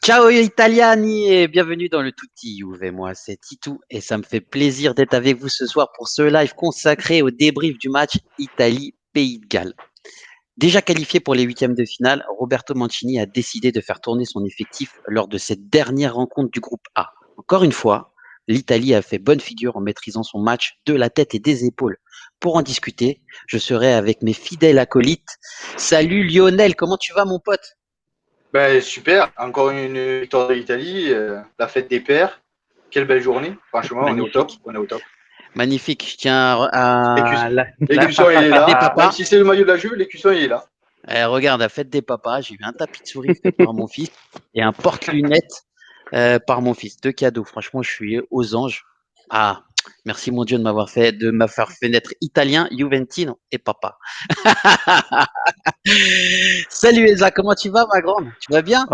Ciao Italiani et bienvenue dans le Tutti Juve. Moi, c'est Titou et ça me fait plaisir d'être avec vous ce soir pour ce live consacré au débrief du match Italie-Pays de Galles. Déjà qualifié pour les huitièmes de finale, Roberto Mancini a décidé de faire tourner son effectif lors de cette dernière rencontre du groupe A. Encore une fois, l'Italie a fait bonne figure en maîtrisant son match de la tête et des épaules. Pour en discuter, je serai avec mes fidèles acolytes. Salut Lionel, comment tu vas mon pote? Ben, super, encore une victoire de l'Italie, la fête des pères. Quelle belle journée. Franchement, on est au top. Magnifique. On est au top. Magnifique. Je tiens à la L'écusson, il est fête des là. Même papas. si c'est le maillot de la Juve, l'écusson, il est là. Regarde, la fête des papas. J'ai eu un tapis de souris fait par mon fils et un porte-lunettes par mon fils. Deux cadeaux. Franchement, je suis aux anges. Ah, merci mon Dieu de m'avoir fait naître italien, Juventino et papa. Salut Elsa, comment tu vas, ma grande? Tu vas bien?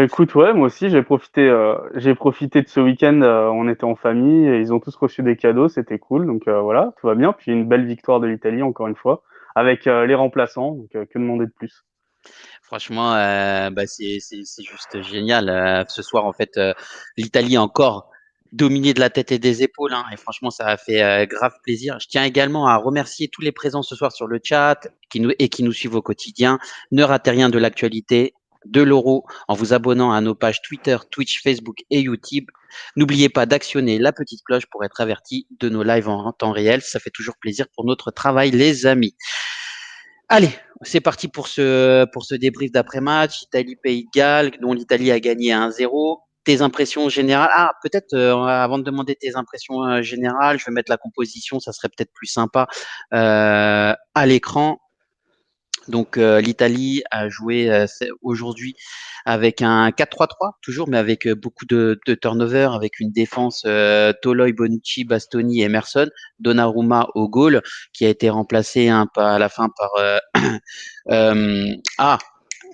Écoute, ouais, moi aussi, j'ai profité de ce week-end. On était en famille et ils ont tous reçu des cadeaux, c'était cool. Donc voilà, tout va bien. Puis une belle victoire de l'Italie, encore une fois, avec les remplaçants. Donc que demander de plus? Franchement, bah, c'est juste génial. Ce soir, en fait, l'Italie a encore dominé de la tête et des épaules, hein, et franchement, ça a fait grave plaisir. Je tiens également à remercier tous les présents ce soir sur le chat qui nous suivent au quotidien. Ne ratez rien de l'actualité de l'Euro en vous abonnant à nos pages Twitter, Twitch, Facebook et YouTube. N'oubliez pas d'actionner la petite cloche pour être averti de nos lives en temps réel. Ça fait toujours plaisir pour notre travail, les amis. Allez, c'est parti pour ce débrief d'après-match. Italie-Pays de Galles, dont l'Italie a gagné 1-0. Tes impressions générales. Ah, peut-être avant de demander tes impressions générales, je vais mettre la composition, ça serait peut-être plus sympa à l'écran. Donc l'Italie a joué aujourd'hui avec un 4-3-3, toujours, mais avec beaucoup de turnover, avec une défense Toloi, Bonucci, Bastoni, Emerson, Donnarumma au goal, qui a été remplacé à la fin par euh, ah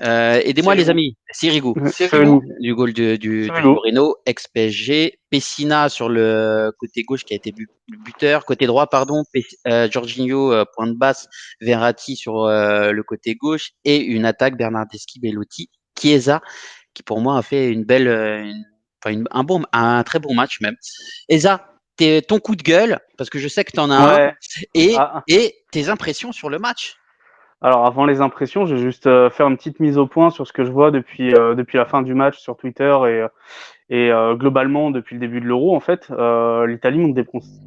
aidez-moi les Sirigu. amis, Sirigu Sirigu. du goal du Sirigu. Torino, ex-PSG, Pessina sur le côté gauche qui a été buteur, côté droit, pardon, Jorginho, point de basse, Verratti sur le côté gauche, et une attaque, Bernardeschi, Bellotti, Chiesa, qui pour moi a fait une belle, un très bon match même. Eza, ton coup de gueule, parce que je sais que tu en as un, Ouais. Ah, et tes impressions sur le match. alors avant les impressions, je vais juste faire une petite mise au point sur ce que je vois depuis la fin du match sur Twitter et globalement depuis le début de l'Euro. En fait, l'Italie montre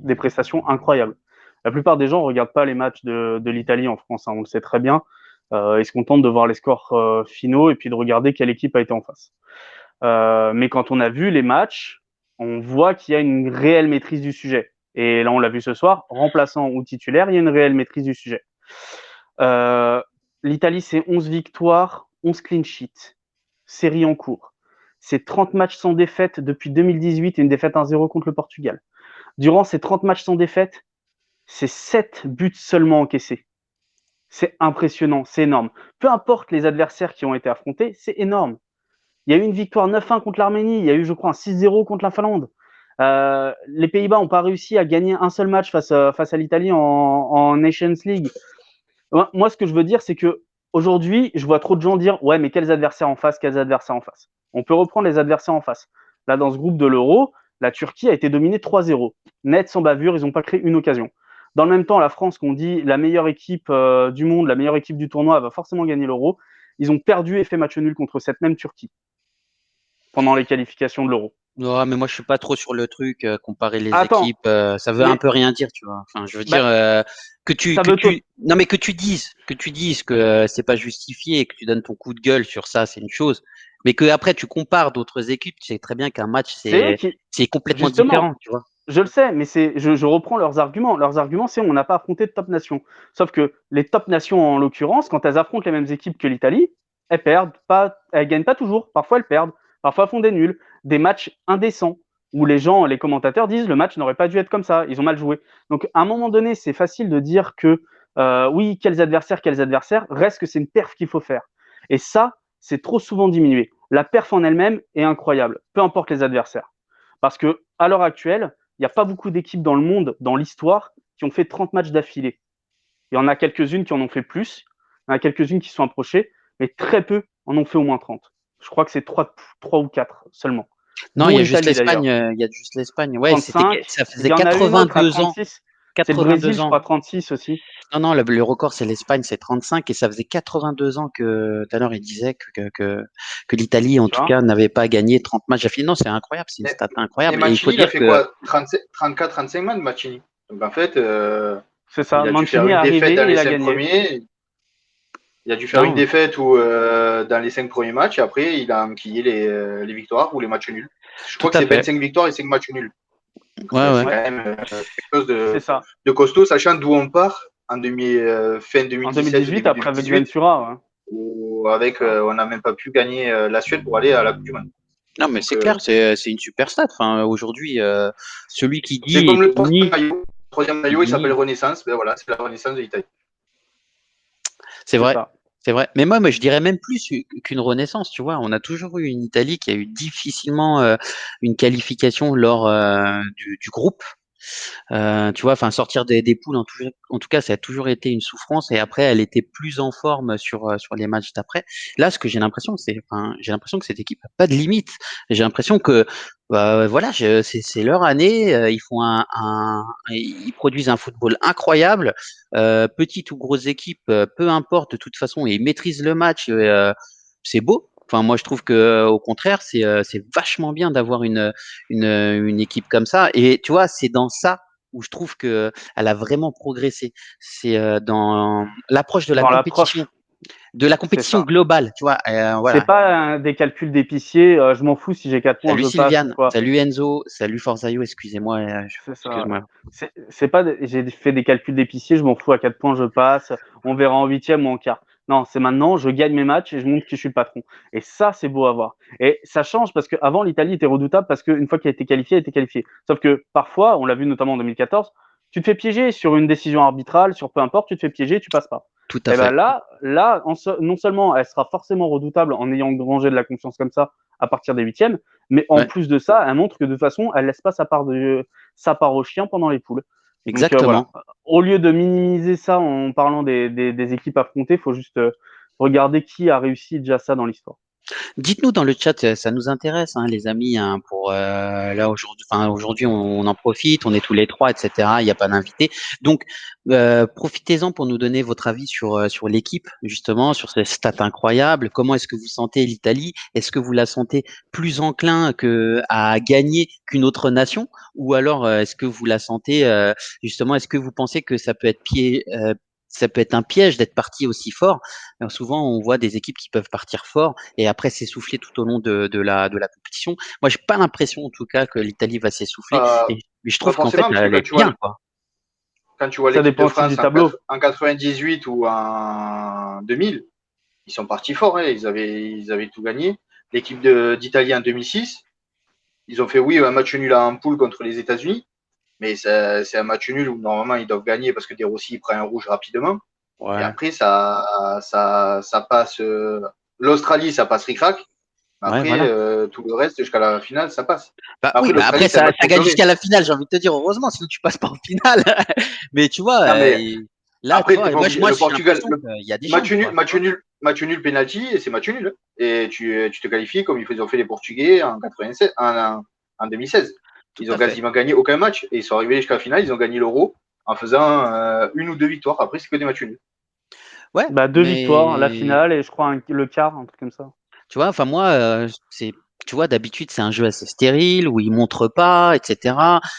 des prestations incroyables. La plupart des gens ne regardent pas les matchs de l'Italie en France, hein, on le sait très bien. Ils se contentent de voir les scores finaux et puis de regarder quelle équipe a été en face. Mais quand on a vu les matchs, on voit qu'il y a une réelle maîtrise du sujet. Et là, on l'a vu ce soir, remplaçant ou titulaire, il y a une réelle maîtrise du sujet. Euh, L'Italie, c'est 11 victoires, 11 clean sheets, série en cours. C'est 30 matchs sans défaite depuis 2018 et une défaite 1-0 contre le Portugal. Durant ces 30 matchs sans défaite, c'est 7 buts seulement encaissés. C'est impressionnant, c'est énorme. Peu importe les adversaires qui ont été affrontés, c'est énorme. Il y a eu une victoire 9-1 contre l'Arménie, il y a eu, je crois, un 6-0 contre la Finlande. Les Pays-Bas n'ont pas réussi à gagner un seul match face à l'Italie en Nations League. Moi, ce que je veux dire, c'est que aujourd'hui, je vois trop de gens dire ouais, mais quels adversaires en face, quels adversaires en face. On peut reprendre les adversaires en face. Là, dans ce groupe de l'Euro, la Turquie a été dominée 3-0. Net, sans bavure, ils n'ont pas créé une occasion. Dans le même temps, la France, qu'on dit la meilleure équipe du monde, la meilleure équipe du tournoi, va forcément gagner l'Euro. Ils ont perdu et fait match nul contre cette même Turquie pendant les qualifications de l'Euro. Non, mais moi je suis pas trop sur le truc comparer les Attends, équipes, ça veut un mais peu rien dire, tu vois. Enfin, je veux dire bah, ça que veut tout. tu non mais que tu dises que c'est pas justifié et que tu donnes ton coup de gueule sur ça, c'est une chose. Mais que après tu compares d'autres équipes, tu sais très bien qu'un match C'est eux qui, c'est complètement justement, différent, tu vois. je le sais, mais je reprends leurs arguments. Leurs arguments, c'est on n'a pas affronté de top nations. Sauf que les top nations, en l'occurrence, quand elles affrontent les mêmes équipes que l'Italie, elles perdent pas, elles gagnent pas toujours. Parfois elles perdent, parfois elles font des nuls, des matchs indécents où les gens, les commentateurs disent le match n'aurait pas dû être comme ça, ils ont mal joué. Donc à un moment donné, c'est facile de dire que oui, quels adversaires, reste que c'est une perf qu'il faut faire. Et ça, c'est trop souvent diminué. La perf en elle-même est incroyable, peu importe les adversaires. Parce que à l'heure actuelle, il n'y a pas beaucoup d'équipes dans le monde, dans l'histoire, qui ont fait 30 matchs d'affilée. Il y en a quelques-unes qui en ont fait plus, il y en a quelques-unes qui sont approchées, mais très peu en ont fait au moins 30. Je crois que c'est 3 ou 4 seulement. Non, Dont il y a juste l'Italie, d'ailleurs. l'Espagne. Il y a juste l'Espagne. Ouais, 35. ça Il faisait y en a une autre à 82 ans. 36. C'est le 82 Brésil, je ans. crois, 36 aussi. Non, le record, c'est l'Espagne, c'est 35, et ça faisait 82 ans que, tout à l'heure, il disait que l'Italie, en Tu tout vois. cas, n'avait pas gagné 30 matchs d'affilée. Non, c'est incroyable, c'est une Et, stat et incroyable. Et il faut Mancini, il a dire fait que, quoi? 34, 35 matchs, Mancini. Donc en fait, C'est ça. il a dû faire Mancini est une arrivé défaite dans et les il a 5 gagné. premiers. Il a dû faire une non, défaite ou dans les 5 premiers matchs, et après, il a enquillé les victoires ou les matchs nuls. Je tout crois que à c'est fait. 25 victoires et 5 matchs nuls. Donc, Ouais, ouais. c'est Ouais, quand même quelque chose c'est ça. de costaud, sachant d'où on part fin En 2017 ou 2018, début après avec 2018, Ventura, ouais. où avec, Ça. on n'a même pas pu gagner la Suède pour aller à la Coupe du Monde. Non, mais Donc, c'est clair, c'est une super stat. Enfin, aujourd'hui, celui qui c'est dit et comme le qui nie, troisième qui maillot, il s'appelle nie. Renaissance. Ben voilà, c'est la Renaissance de l'Italie. C'est C'est vrai. ça. C'est vrai. Mais moi, je dirais même plus qu'une renaissance, tu vois. On a toujours eu une Italie qui a eu difficilement une qualification lors du groupe. Tu vois, enfin sortir des poules en tout cas, ça a toujours été une souffrance. Et après, elle était plus en forme sur les matchs d'après. Là, ce que j'ai l'impression, j'ai l'impression que cette équipe a pas de limite. J'ai l'impression que voilà, c'est leur année. Ils produisent un football incroyable. Petite ou grosse équipe, peu importe. De toute façon, ils maîtrisent le match. C'est beau. Enfin, moi, je trouve que au contraire, c'est vachement bien d'avoir une équipe comme ça. Et tu vois, c'est dans ça où je trouve que elle a vraiment progressé. C'est dans l'approche Dans l'approche, de la c'est compétition ça. globale. Tu vois, C'est voilà. pas des calculs d'épicier. Je m'en fous si j'ai 4 points, Salut je passe ou Sylviane, quoi. salut Enzo, salut Forzaio. Excusez-moi, C'est ça. excuse-moi. C'est pas. J'ai fait des calculs d'épicier. Je m'en fous à 4 points, je passe. On verra en huitième ou en quart. Non, c'est maintenant. Je gagne mes matchs et je montre que je suis le patron. Et ça, c'est beau à voir. Et ça change parce qu'avant, l'Italie était redoutable parce qu'une fois qu'elle était qualifiée, elle était qualifiée. Sauf que parfois, on l'a vu notamment en 2014, tu te fais piéger sur une décision arbitrale, sur peu importe, tu te fais piéger, tu passes pas. Tout à Et ben fait. là, non seulement elle sera forcément redoutable en ayant rangé de la confiance comme ça à partir des huitièmes, mais en Ouais, plus de ça, elle montre que de toute façon, elle laisse pas sa part au chien pendant les poules. Donc voilà. exactement. Au lieu de minimiser ça en parlant des équipes affrontées, il faut juste regarder qui a réussi déjà ça dans l'histoire. Dites-nous dans le chat, ça nous intéresse, hein, les amis, hein, pour là aujourd'hui. Enfin, aujourd'hui, on en profite, on est tous les trois, etc. Il n'y a pas d'invité, donc profitez-en pour nous donner votre avis sur l'équipe, justement, sur ces stats incroyables. Comment est-ce que vous sentez l'Italie? Est-ce que vous la sentez plus enclin à gagner qu'une autre nation, ou alors est-ce que vous la sentez justement? Est-ce que vous pensez que ça peut être un piège d'être parti aussi fort? Alors, souvent, on voit des équipes qui peuvent partir fort et après s'essouffler tout au long de la compétition. Moi, j'ai pas l'impression, en tout cas, que l'Italie va s'essouffler. Euh, Mais je Pas trouve qu'en fait, forcément, parce que elle est bien, quoi. quand tu vois Ça l'équipe dépend de aussi du France tableau. en 98 ou en 2000, ils sont partis forts, hein, ils avaient tout gagné. L'équipe d'Italie en 2006, ils ont fait, oui, un match nul en poule contre les États-Unis, mais c'est un match nul où normalement ils doivent gagner parce que De Rossi prend un rouge rapidement. Et Ouais, après, ça passe. L'Australie, ça passe ric-rac. ouais, Après, voilà. tout le reste, jusqu'à la finale, ça passe. Bah oui, Après, bah après, l'Australie, c'est un match ça gagne clôturé. jusqu'à la finale, j'ai envie de te dire, heureusement, sinon tu passes pas en finale. Mais tu vois, Non, mais là, tu après, t'es vois, pas obligé. moi Le j'ai Portugal, l'impression qu'il y a des jambes, quoi, tu vois. match nul penalty, et c'est match nul. Et tu te qualifies comme ils ont fait les Portugais en 87, en 2016. Tout Ils ont à fait. quasiment gagné aucun match. Et ils sont arrivés jusqu'à la finale, ils ont gagné l'Euro en faisant une ou deux victoires. Après, c'est que des matchs nuls. Ouais, bah, 2 victoires, la Mais finale et je crois le quart, un truc comme ça. tu vois, enfin moi, tu vois, d'habitude c'est un jeu assez stérile où il montre pas, etc.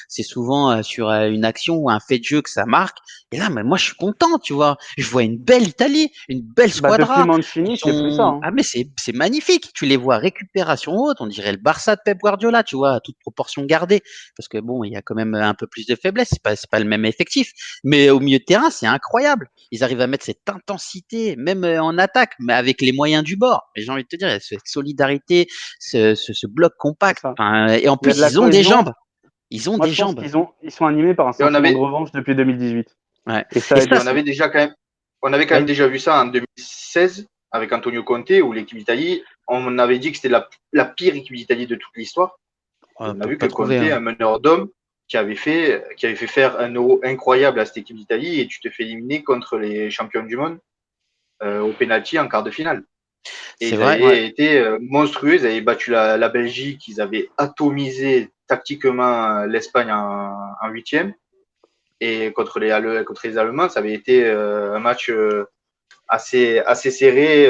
C'est souvent sur une action ou un fait de jeu que ça marque. Et là, mais moi je suis content, tu vois. Je vois une belle Italie, une belle Bah, depuis squadra. Ils Mancini, c'est plus ça, sont, hein. ah mais c'est magnifique. Tu les vois récupération haute, on dirait le Barça de Pep Guardiola, tu vois, à toute proportion gardée. Parce que bon, il y a quand même un peu plus de faiblesse. C'est pas le même effectif. Mais au milieu de terrain, c'est incroyable. Ils arrivent à mettre cette intensité, même en attaque, mais avec les moyens du bord. Et j'ai envie de te dire, il y a cette solidarité, ce bloc C'est compact. ça. Enfin, et en Il y a plus, de la ils ont des cohésion. jambes. Ils ont Moi, des je pense jambes. ils sont animés par un Et sentiment de revanche depuis 2018. Ouais. Et Et ça aide ça, et aussi. on avait quand même Vas-y. déjà vu ça en 2016 avec Antonio Conte, où l'équipe d'Italie, on avait dit que c'était la pire équipe d'Italie de toute l'histoire. Et on on a peut vu que pas Conte, trouver. Hein. un meneur d'hommes, qui avait fait faire un euro incroyable à cette équipe d'Italie, et tu te fais éliminer contre les champions du monde au penalty en quart de finale. Et C'est ils vrai. avaient été monstrueux. Ils avaient battu la Belgique. Ils avaient atomisé tactiquement l'Espagne en huitième. Et contre les Allemands, ça avait été un match assez serré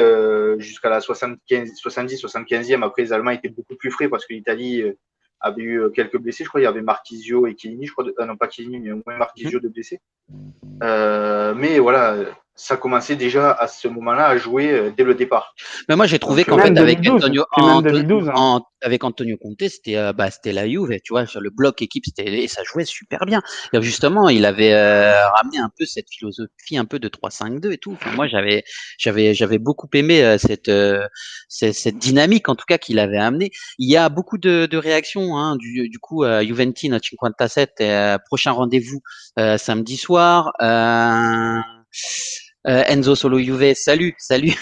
jusqu'à la 70-75e. Après, les Allemands étaient beaucoup plus frais parce que l'Italie avait eu quelques blessés. Je crois qu'il y avait Marchisio et Chiellini. Je crois, non, pas Chiellini, mais au moins Marchisio de blessés. Mais voilà, ça commençait déjà à ce moment-là à jouer dès le départ. Mais moi, j'ai trouvé Donc, qu'en fait, avec 2012, puis même 2012. avec Antonio Conte, c'était la Juve, tu vois, sur le bloc équipe, et ça jouait super bien. Et justement, il avait ramené un peu cette philosophie un peu de 3-5-2 et tout. Enfin, moi, j'avais beaucoup aimé cette dynamique, en tout cas, qu'il avait amené. Il y a beaucoup de réactions, hein, du coup, Juventino 57, prochain rendez-vous samedi soir. Enzo Solo Juve, salut, salut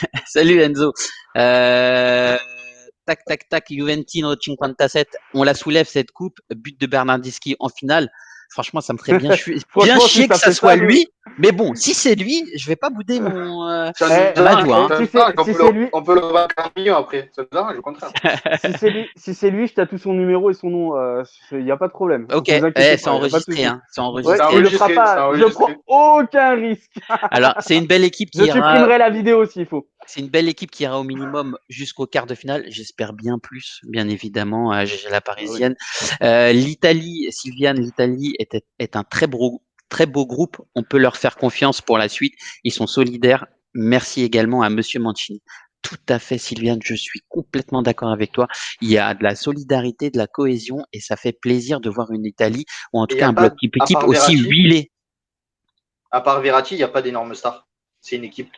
Enzo. Tac, tac, tac, Juventino 57, on la soulève cette coupe, but de Bernardeschi en finale. Franchement, ça me ferait bien chier Si que ça ça fait soit ça, lui. Mais bon, si c'est lui, je vais pas bouder ma joie. On peut le vendre 40 millions après. Ça nous arrange, au contraire. Si c'est lui, je tatoue son numéro et son nom. Il n'y a pas de problème. Ok, Vous inquiétez c'est pas, y a pas de enregistré, souci. hein, c'est Ouais, enregistré. il le fera pas. Je prends aucun risque. Alors, c'est une belle équipe Je supprimerai la vidéo s'il faut. C'est une belle équipe qui ira au minimum jusqu'au quart de finale. J'espère bien plus, bien évidemment, à la parisienne. L'Italie, Sylviane, l'Italie est un très beau groupe. On peut leur faire confiance pour la suite. Ils sont solidaires. Merci également à Monsieur Mancini. Tout à fait, Sylviane, je suis complètement d'accord avec toi. Il y a de la solidarité, de la cohésion, et ça fait plaisir de voir une Italie, ou en tout cas un bloc équipe aussi huilé. À part Verratti, il n'y a pas d'énormes stars. C'est une équipe.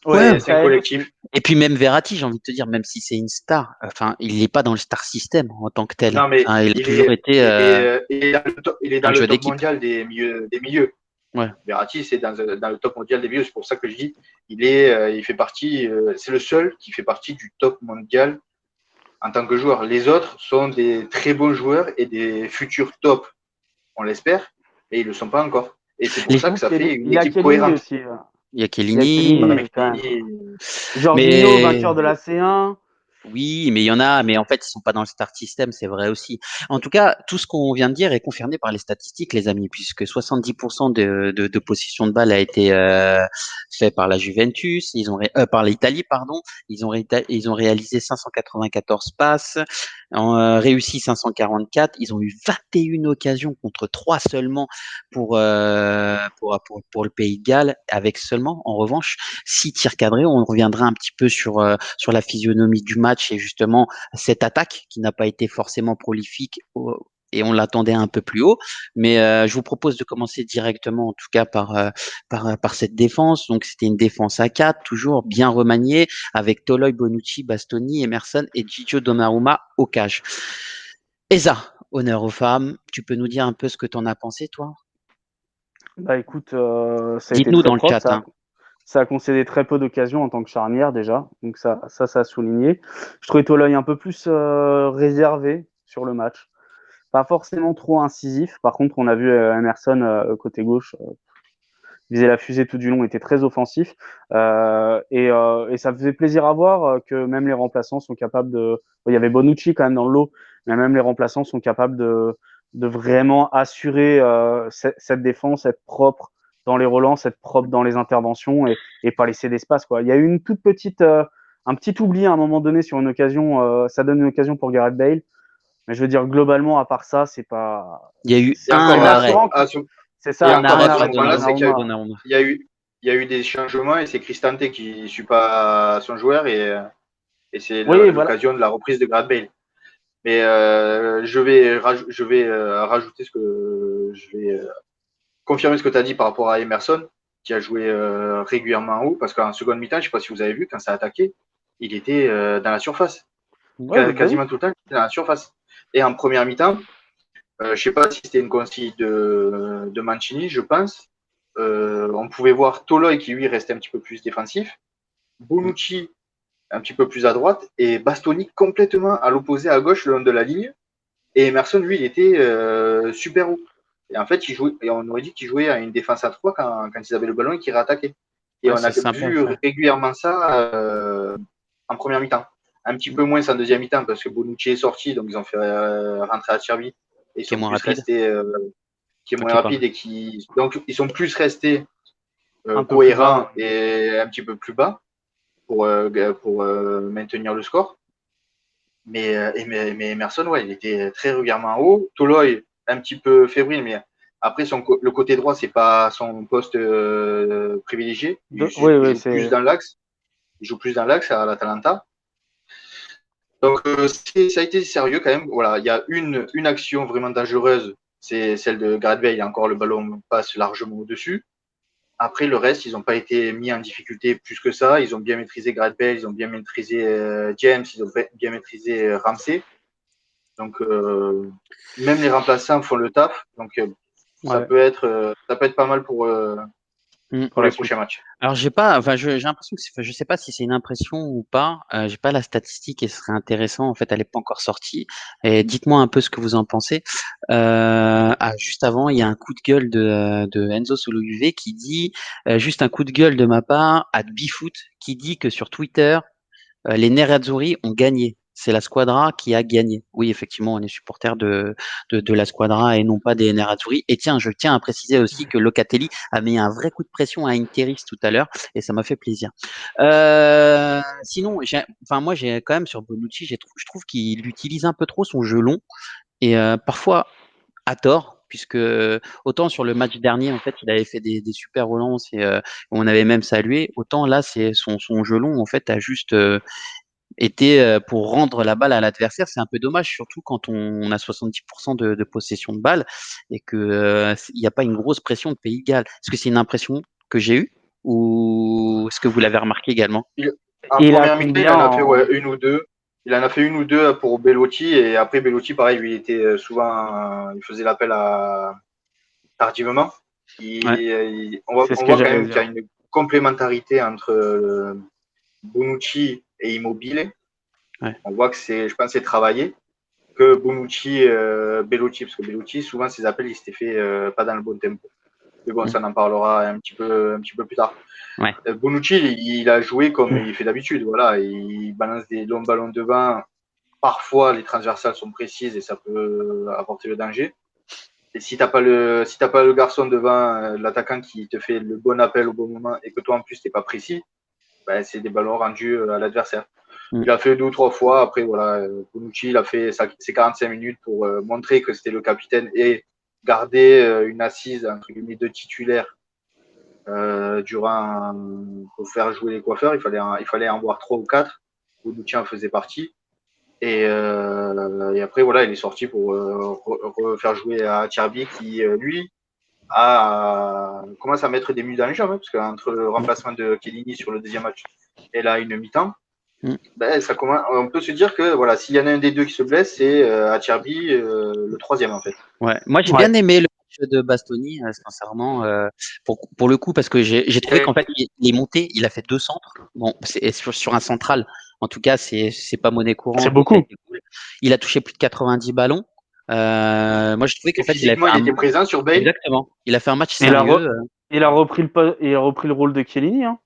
Ouais, c'est un collectif. Et puis même Verratti, j'ai envie de te dire, même si c'est une star, enfin, il n'est pas dans le star system en tant que tel. Non, mais il a toujours été. Il est dans le top mondial des milieux. Ouais. Verratti, c'est dans le top mondial des milieux. C'est pour ça que je dis, il fait partie. C'est le seul qui fait partie du top mondial en tant que joueur. Les autres sont des très bons joueurs et des futurs top, on l'espère, et ils ne le sont pas encore. Et c'est pour ça que ça fait une équipe cohérente. Aussi, il y a Chiellini. Jorginho, vainqueur de la C1. Oui, mais il y en a, mais en fait, ils sont pas dans le start system, c'est vrai aussi. En tout cas, tout ce qu'on vient de dire est confirmé par les statistiques, les amis, puisque 70% de possession de balle a été fait par la Juventus, par l'Italie, pardon. Ils ont réalisé 594 passes, réussi 544. Ils ont eu 21 occasions contre 3 seulement pour le Pays de Galles, avec seulement, en revanche, 6 tirs cadrés. On reviendra un petit peu sur la physionomie du match et justement cette attaque qui n'a pas été forcément prolifique et on l'attendait un peu plus haut. Mais je vous propose de commencer directement, en tout cas par cette défense. Donc c'était une défense à 4, toujours bien remaniée, avec Toloi, Bonucci, Bastoni, Emerson et Gigio Donnarumma au cage. Eza, honneur aux femmes. Tu peux nous dire un peu ce que tu en as pensé, toi? Bah écoute, ça a été Dites-nous très dans le propre. chat. Ça a concédé très peu d'occasions en tant que charnière déjà, donc ça a souligné. Je trouvais Toloi un peu plus réservé sur le match, pas forcément trop incisif. Par contre, on a vu Emerson côté gauche viser la fusée tout du long, était très offensif et ça faisait plaisir à voir que même les remplaçants sont capables de. Il y avait Bonucci quand même dans le lot, mais même les remplaçants sont capables de vraiment assurer cette défense, être propre dans les relances, être propre dans les interventions et pas laisser d'espace, quoi. Il y a eu une toute petite, un petit oubli à un moment donné sur une occasion, ça donne une occasion pour Gareth Bale, mais je veux dire globalement à part ça, c'est pas. Il y a eu un arrêt. C'est ça, un arrêt à ce moment-là, c'est qu'il Donnarumma. y a eu des changements et c'est Cristante qui ne suit pas son joueur et c'est l'occasion de la reprise de Gareth Bale. Mais je vais rajouter confirmer ce que tu as dit par rapport à Emerson, qui a joué régulièrement en haut, parce qu'en seconde mi-temps, je ne sais pas si vous avez vu, quand ça a attaqué, il était dans la surface. Quasiment tout le temps, il était dans la surface. Et en première mi-temps, je ne sais pas si c'était une consigne de Mancini, je pense. On pouvait voir Toloi qui, lui, restait un petit peu plus défensif, Bonucci un petit peu plus à droite, et Bastoni complètement à l'opposé à gauche le long de la ligne. Et Emerson, lui, il était super haut. Et en fait, on aurait dit qu'il jouait à une défense à 3 quand ils avaient le ballon et qu'ils réattaquaient. Et Ouais, on a c'est sympa à vu faire. régulièrement ça en première mi-temps. Un petit peu moins en deuxième mi-temps parce que Bonucci est sorti, donc ils ont fait rentrer Acerbi. Et ils Qui est sont moins plus rapide. restés, qui est moins Ok, rapide pardon. et qui. Donc ils sont plus restés Un peu plus bas. cohérents et un petit peu plus bas pour maintenir le score. Mais Emerson, ouais, il était très régulièrement en haut. Toloi, un petit peu fébrile, mais après, le côté droit, c'est pas son poste privilégié. Oui, Il oui, joue plus dans l'axe. Il joue plus dans l'axe à l'Atalanta. Donc, ça a été sérieux quand même. Voilà, il y a une action vraiment dangereuse, c'est celle de Gareth Bale. Encore, le ballon passe largement au-dessus. Après, le reste, ils n'ont pas été mis en difficulté plus que ça. Ils ont bien maîtrisé Gareth Bale, ils ont bien maîtrisé James, ils ont bien maîtrisé Ramsey. Donc, même les remplaçants font le taf. Donc, ça ouais, peut être pas mal Mm. pour pour les la suite. prochains matchs. Alors j'ai pas, enfin j'ai l'impression que je sais pas si c'est une impression ou pas. J'ai pas la statistique et ce serait intéressant. En fait, elle est pas encore sortie. Et dites-moi un peu ce que vous en pensez. Juste avant, il y a un coup de gueule de Enzo Solo-UV qui dit juste un coup de gueule de ma part à Bifoot qui dit que sur Twitter les Nerazzurri ont gagné. C'est la Squadra qui a gagné. Oui, effectivement, on est supporter de la Squadra et non pas des Nerazzurri. Et tiens, je tiens à préciser aussi que Locatelli a mis un vrai coup de pression à Interis tout à l'heure et ça m'a fait plaisir. Sinon, moi, j'ai quand même sur Bonucci, je trouve qu'il utilise un peu trop son jeu long et parfois à tort. Puisque autant sur le match dernier, en fait, il avait fait des super relances et on avait même salué. Autant là, c'est son jeu long, en fait, a juste était pour rendre la balle à l'adversaire. C'est un peu dommage, surtout quand on a 70% de possession de balle et que il n'y a pas une grosse pression de pays égal. Est-ce que c'est une impression que j'ai eue ou est-ce que vous l'avez remarqué également? En Et il a première mi-temps, il combien en a fait en... une ou deux. Il en a fait une ou deux pour Bellotti. Et après, Bellotti, pareil, lui, il était souvent. Il faisait l'appel à tardivement. Ouais, C'est ce On que voit quand j'allais même qu'il y a dire. une complémentarité entre Bonucci et Immobile. ouais. On voit que je pense, c'est travaillé. Que Bonucci, Bellotti, parce que Bellotti, souvent, ses appels, ils s'étaient fait pas dans le bon tempo. Mais bon, Mm. ça en parlera un petit peu plus tard. Ouais. Bonucci, il a joué comme il fait d'habitude. Voilà, il balance des longs ballons devant. Parfois, les transversales sont précises et ça peut apporter le danger. Et si t'as pas le garçon devant, l'attaquant qui te fait le bon appel au bon moment et que toi en plus t'es pas précis, ben, c'est des ballons rendus à l'adversaire. Mm. Il a fait 2 ou 3 fois. Après, voilà, Bonucci, il a fait ses 45 minutes pour montrer que c'était le capitaine et garder une assise entre guillemets de titulaire pour faire jouer les coiffeurs. Il fallait en voir 3 ou 4. Bonucci en faisait partie. Et après, voilà, il est sorti pour refaire jouer à Thierry qui, lui, commence à mettre des minutes dans les jambes, parce qu'entre le remplacement de Chiellini sur le deuxième match et là, une mi-temps, Mm. ben, on peut se dire que voilà, s'il y en a un des deux qui se blesse, c'est Acerbi le troisième en fait. Ouais. Moi, j'ai Ouais, bien aimé le match de Bastoni, sincèrement, pour le coup, parce que j'ai trouvé qu'en fait, il est monté, il a fait 2 centres. Bon, c'est sur un central. En tout cas, c'est pas monnaie c'est courante et ça a beaucoup. été cool. Il a touché plus de 90 ballons. Moi, j'ai trouvé Et qu'en fait, il avait physiquement, fait il était présent sur Bale. exactement. Il a fait un match Et il a, sérieux. il a repris il a repris le rôle de Chiellini, hein,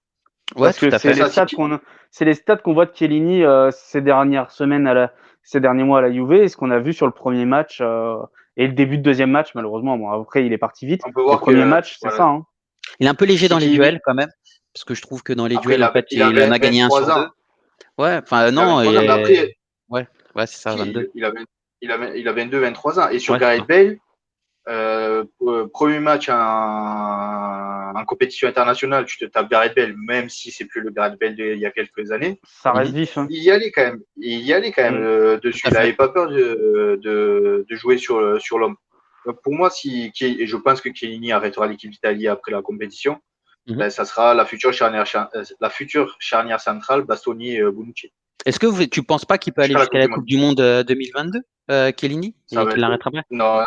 Ouais, parce tout que à c'est fait. les Ça, stats qu'on voit de Chiellini ces dernières semaines ces derniers mois à la Juve, et ce qu'on a vu sur le premier match et le début de deuxième match, malheureusement. Bon, après, il est parti vite. on peut Les voir premiers que matchs, c'est ça. voilà, Hein. Il est un peu léger c'est dans les qu'il duels quand même, parce que je trouve que dans les après duels, en fait, il a il en a gagné un 23 sur ans. deux. Ouais, enfin Il a non, 23 ans, mais après, ouais, ouais, c'est ça, 22. il a 22, 23 ans. Et sur Ouais, c'est ça. Gareth Bale, premier match en compétition internationale, tu te tapes Gareth Bale, même si c'est plus le Gareth Bale d'il y a quelques années. Ça reste Mhm. vif. Hein. Il y allait quand même. Il y allait quand même Et, Tout dessus. à Il fait. n'avait pas peur de jouer sur l'homme. Donc pour moi, et je pense que Chiellini arrêtera l'équipe d'Italie après la compétition, Mhm. ben, ça sera la future charnière centrale Bastoni-Bonucci Est-ce que tu penses pas qu'il peut aller jusqu'à la jusqu'à Coupe la du Monde. Coupe du Monde 2022, Chiellini, Ça et va qu'il être. l'arrêtera pas? Non,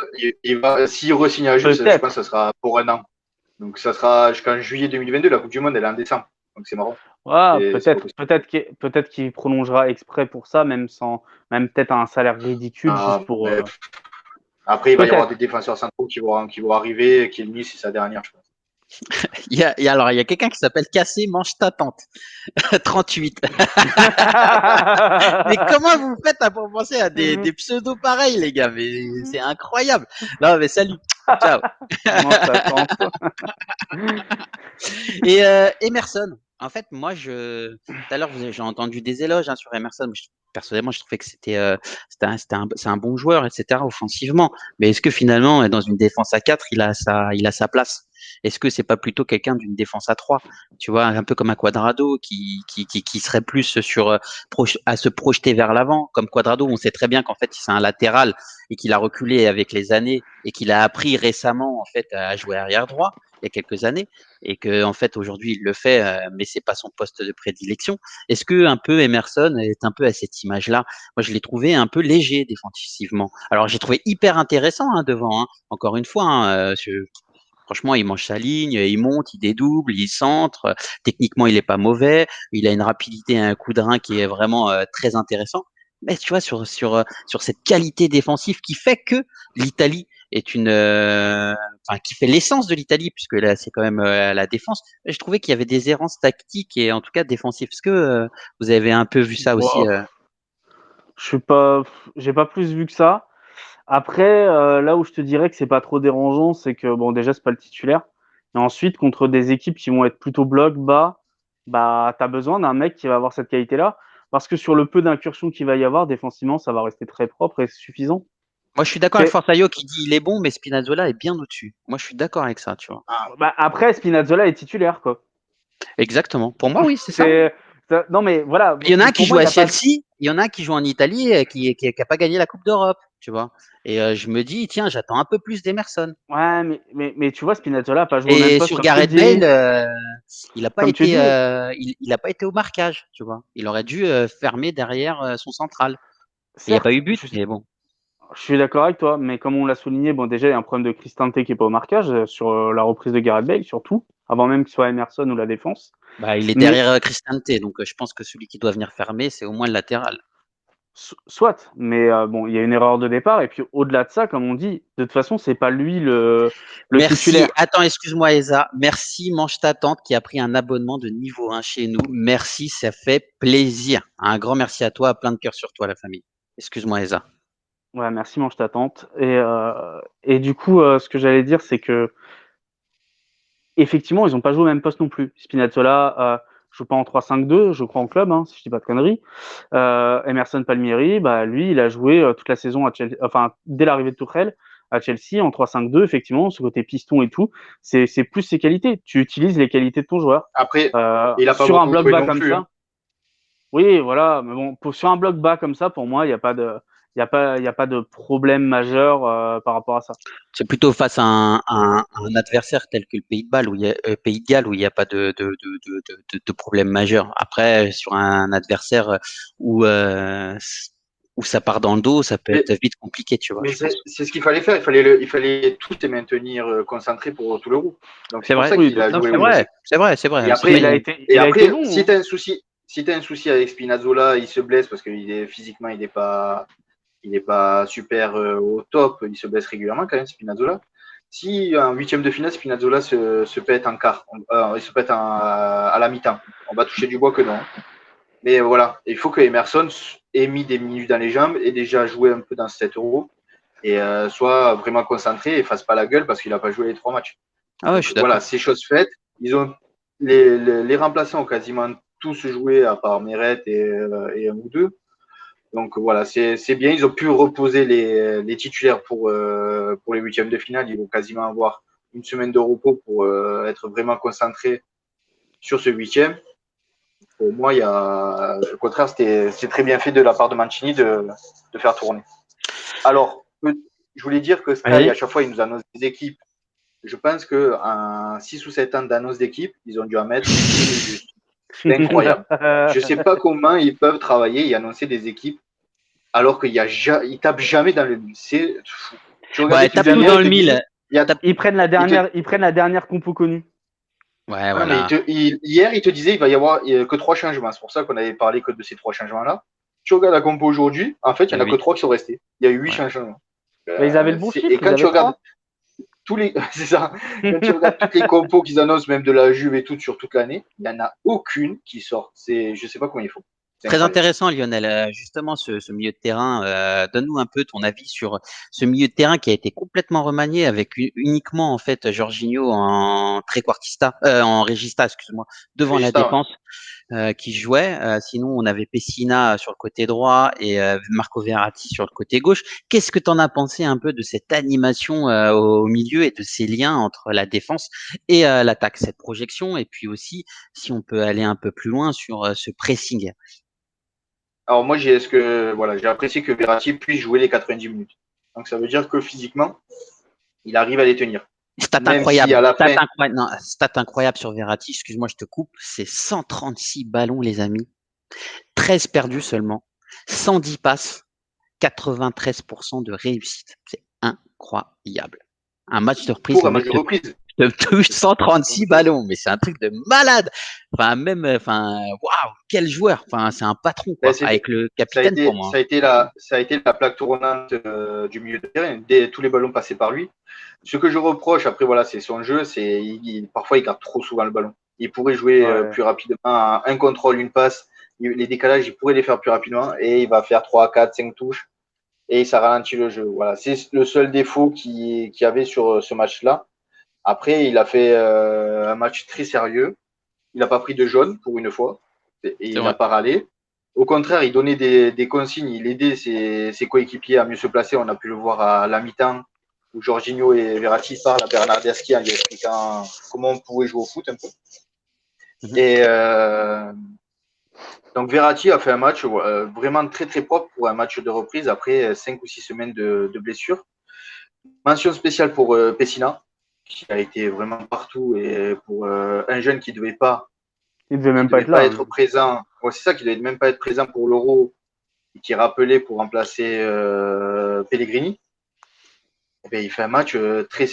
s'il re-signe à Juve, je pense que peut-être. ça sera pour un an. Donc ça sera jusqu'en juillet 2022. La Coupe du Monde, elle est en décembre. Donc c'est marrant. Ah, C'est pas possible. peut-être qu'il prolongera exprès pour ça, même peut-être à un salaire ridicule, juste pour. Après, il va y avoir des Peut-être. défenseurs centraux qui vont arriver. Chiellini, c'est sa dernière, je pense. Alors, il y a quelqu'un qui s'appelle Cassé, mange ta tante. 38. Mais comment vous faites pour penser à des pseudos pareils, les gars? Mais c'est incroyable. Non, mais salut. Ciao. Mange ta tante. Et Emerson, en fait, moi, tout à l'heure, j'ai entendu des éloges sur Emerson. Personnellement, je trouvais que c'est un bon joueur, etc., offensivement. Mais est-ce que finalement, dans une défense à 4, il a sa place? Est-ce que c'est pas plutôt quelqu'un d'une défense à 3, tu vois, un peu comme un Quadrado qui serait plus à se projeter vers l'avant, comme Quadrado, on sait très bien qu'en fait, c'est un latéral et qu'il a reculé avec les années et qu'il a appris récemment, en fait, à jouer arrière droit il y a quelques années et que en fait aujourd'hui il le fait, mais c'est pas son poste de prédilection. Est-ce que un peu Emerson est un peu à cette image-là? Moi, je l'ai trouvé un peu léger défensivement. Alors j'ai trouvé hyper intéressant devant. Encore une fois, franchement, il mange sa ligne, il monte, il dédouble, il centre. Techniquement, il est pas mauvais. Il a une rapidité et un coup de rein qui est vraiment très intéressant. Mais tu vois, sur cette qualité défensive qui fait que l'Italie est qui fait l'essence de l'Italie, puisque là, c'est quand même la défense. Je trouvais qu'il y avait des errances tactiques et en tout cas défensives. Est-ce que vous avez un peu vu ça aussi Wow. J'ai pas plus vu que ça. Après, là où je te dirais que c'est pas trop dérangeant, c'est que bon, déjà c'est pas le titulaire. Et ensuite, contre des équipes qui vont être plutôt bloc bas, bah t'as besoin d'un mec qui va avoir cette qualité-là, parce que sur le peu d'incursions qu'il va y avoir défensivement, ça va rester très propre et suffisant. Moi, je suis d'accord avec Et, Forzaio qui dit il est bon, mais Spinazzola est bien au-dessus. Moi, je suis d'accord avec ça, tu vois. bah, après, Spinazzola est titulaire, quoi. Exactement. Pour moi, oui, c'est ça. C'est non mais voilà, Il y en a un qui pour joue moi il à n'y a pas. Chelsea, il y en a un qui joue en Italie, qui a pas gagné la Coupe d'Europe, tu vois. Et je me dis, tiens, j'attends un peu plus d'Emerson. Ouais, mais tu vois, Spinazzola n'a pas joué au même Et poste sur comme tu le Gareth Bale, dis. il n'a pas Comme tu été, dis, il a pas été au marquage, tu vois. Il aurait dû fermer derrière son central. Il n'y a pas certes, eu but, mais bon. je suis d'accord avec toi, mais comme on l'a souligné, bon, déjà, il y a un problème de Cristante qui n'est pas au marquage sur la reprise de Gareth Bale, surtout, avant même qu'il soit Emerson ou la défense. Bah, il est Mais, derrière Cristante, donc je pense que celui qui doit venir fermer, c'est au moins le latéral. soit, mais bon, il y a une erreur de départ, et puis au-delà de ça, comme on dit, de toute façon, c'est pas lui le Merci. titulaire. Attends, excuse-moi, Esa. Merci, Mange ta tante, qui a pris un abonnement de niveau 1 chez nous. Merci, ça fait plaisir. Un grand merci à toi, plein de cœur sur toi, la famille. Excuse-moi, Esa. Ouais, merci, mange ta tante. Et du coup, ce que j'allais dire, c'est que effectivement, ils n'ont pas joué au même poste non plus. Spinazzola joue pas en 3-5-2, je crois en club, hein, si je dis pas de conneries. Emerson Palmieri, bah, lui, il a joué toute la saison à Chelsea, enfin, dès l'arrivée de Tuchel à Chelsea en 3-5-2, effectivement, ce côté piston et tout, c'est plus ses qualités. Tu utilises les qualités de ton joueur. Après, il n'a pas Sur un beaucoup bloc joué bas non comme plus. Hein. ça, oui, voilà, mais bon, sur un bloc bas comme ça, pour moi, il n'y a pas de, il y a pas de problème majeur par rapport à ça. C'est plutôt face à un adversaire tel que le Pays de Galles, Pays de Galles, où il n'y a pas de problème majeur. Après, sur un adversaire où ça part dans le dos, ça peut Mais, être vite compliqué, tu vois, mais je pense. c'est ce qu'il fallait faire. Il fallait tout les maintenir concentrés pour tout le groupe. Donc c'est C'est pour vrai. ça Oui, qu'il de a bien Non, joué c'est sûr. oui. vrai, c'est vrai, c'est Et vrai. Mais Mais il a été après, long. si Hein. tu as un souci, si tu as un souci avec Spinazzola, il se blesse parce que physiquement, il n'est pas super au top. Il se blesse régulièrement quand même, Spinazzola. Si un huitième de finale, Spinazzola se pète en quart, il se pète à la mi-temps. On va toucher du bois que non. Mais voilà, il faut que Emerson ait mis des minutes dans les jambes et déjà joué un peu dans 7 euros et soit vraiment concentré et fasse pas la gueule parce qu'il n'a pas joué les 3 matchs. ah ouais, je Donc suis voilà, d'accord. c'est chose faite. Les remplaçants ont quasiment tous joué à part Meret et un ou deux. Donc voilà, c'est bien. Ils ont pu reposer les titulaires pour les huitièmes de finale. Ils vont quasiment avoir une semaine de repos pour être vraiment concentrés sur ce huitième. Pour moi, au contraire, c'est très bien fait de la part de Mancini de faire tourner. Alors, je voulais dire que Sky, à Allez. chaque fois, il nous annonce des équipes. Je pense qu'en 6 ou 7 ans d'annonce d'équipe, ils ont dû en mettre juste. C'est incroyable. Je ne sais pas comment ils peuvent travailler et annoncer des équipes alors qu'ils ne tapent jamais dans le mille. Tu regardes Ouais, l'équipe tape tout d'hier, dans il le te mille. dit. Il y a, Tape... Ils prennent ils prennent la dernière compo connue. Ouais, non, mais voilà. hier, il te disait il va y avoir que 3 changements. C'est pour ça qu'on avait parlé que de ces 3 changements-là. Tu regardes la compo aujourd'hui, en fait, il n'y Il y en a a que 8. 3 qui sont restés. Il y a eu 8 Ouais. changements. Mais ils avaient le bon Et chiffre, ils quand tu avaient regardes 3. c'est ça. Quand tu regardes toutes les compos qu'ils annoncent, même de la Juve et tout, sur toute l'année, il n'y en a aucune qui sort. Je sais pas comment ils font. C'est Très incroyable. intéressant, Lionel. Justement, ce milieu de terrain, donne-nous un peu ton avis sur ce milieu de terrain qui a été complètement remanié avec uniquement en fait Jorginho en trequartista, en regista, excuse-moi, devant la Regista, ouais. défense qui jouait. Sinon, on avait Pessina sur le côté droit et Marco Verratti sur le côté gauche. Qu'est-ce que tu en as pensé un peu de cette animation au milieu et de ces liens entre la défense et l'attaque, cette projection, et puis aussi, si on peut aller un peu plus loin sur ce pressing. Alors moi, j'ai apprécié que Verratti puisse jouer les 90 minutes. Donc ça veut dire que physiquement, il arrive à les tenir. Stat Même si à la fin, stat incroyable sur Verratti, excuse-moi, je te coupe, c'est 136 ballons, les amis, 13 perdus seulement, 110 passes, 93% de réussite. C'est incroyable. Un match de reprise, pour le un match mec de reprise, te touche 136 ballons, mais c'est un truc de malade. Waouh, quel joueur. Enfin, c'est un patron, ben, quoi, avec le ça a capitaine pour été, moi. ça a été la plaque tournante du milieu de terrain. Tous les ballons passés par lui. Ce que je reproche, après, voilà, c'est son jeu. Parfois, il garde trop souvent le ballon. Il pourrait jouer plus rapidement à un contrôle, une passe. Les décalages, il pourrait les faire plus rapidement et il va faire 3, 4, 5 touches et ça ralentit le jeu. Voilà, c'est le seul défaut qu'il y avait sur ce match-là. Après, il a fait un match très sérieux. Il n'a pas pris de jaune pour une fois et il n'a pas râlé. Au contraire, il donnait des consignes, il aidait ses coéquipiers à mieux se placer. On a pu le voir à la mi-temps où Jorginho et Verratti parlent à Bernardeschi en lui expliquant comment on pouvait jouer au foot un peu. Et donc Verratti a fait un match vraiment très très propre pour un match de reprise après 5 ou 6 semaines de blessure. Mention spéciale pour Pessina, qui a été vraiment partout et pour un jeune qui ne devait pas, il devait même pas être là. Être présent. Ouais, c'est ça, qui ne devait même pas être présent pour l'Euro et qui est rappelé pour remplacer Pellegrini. Et bien, il fait un match très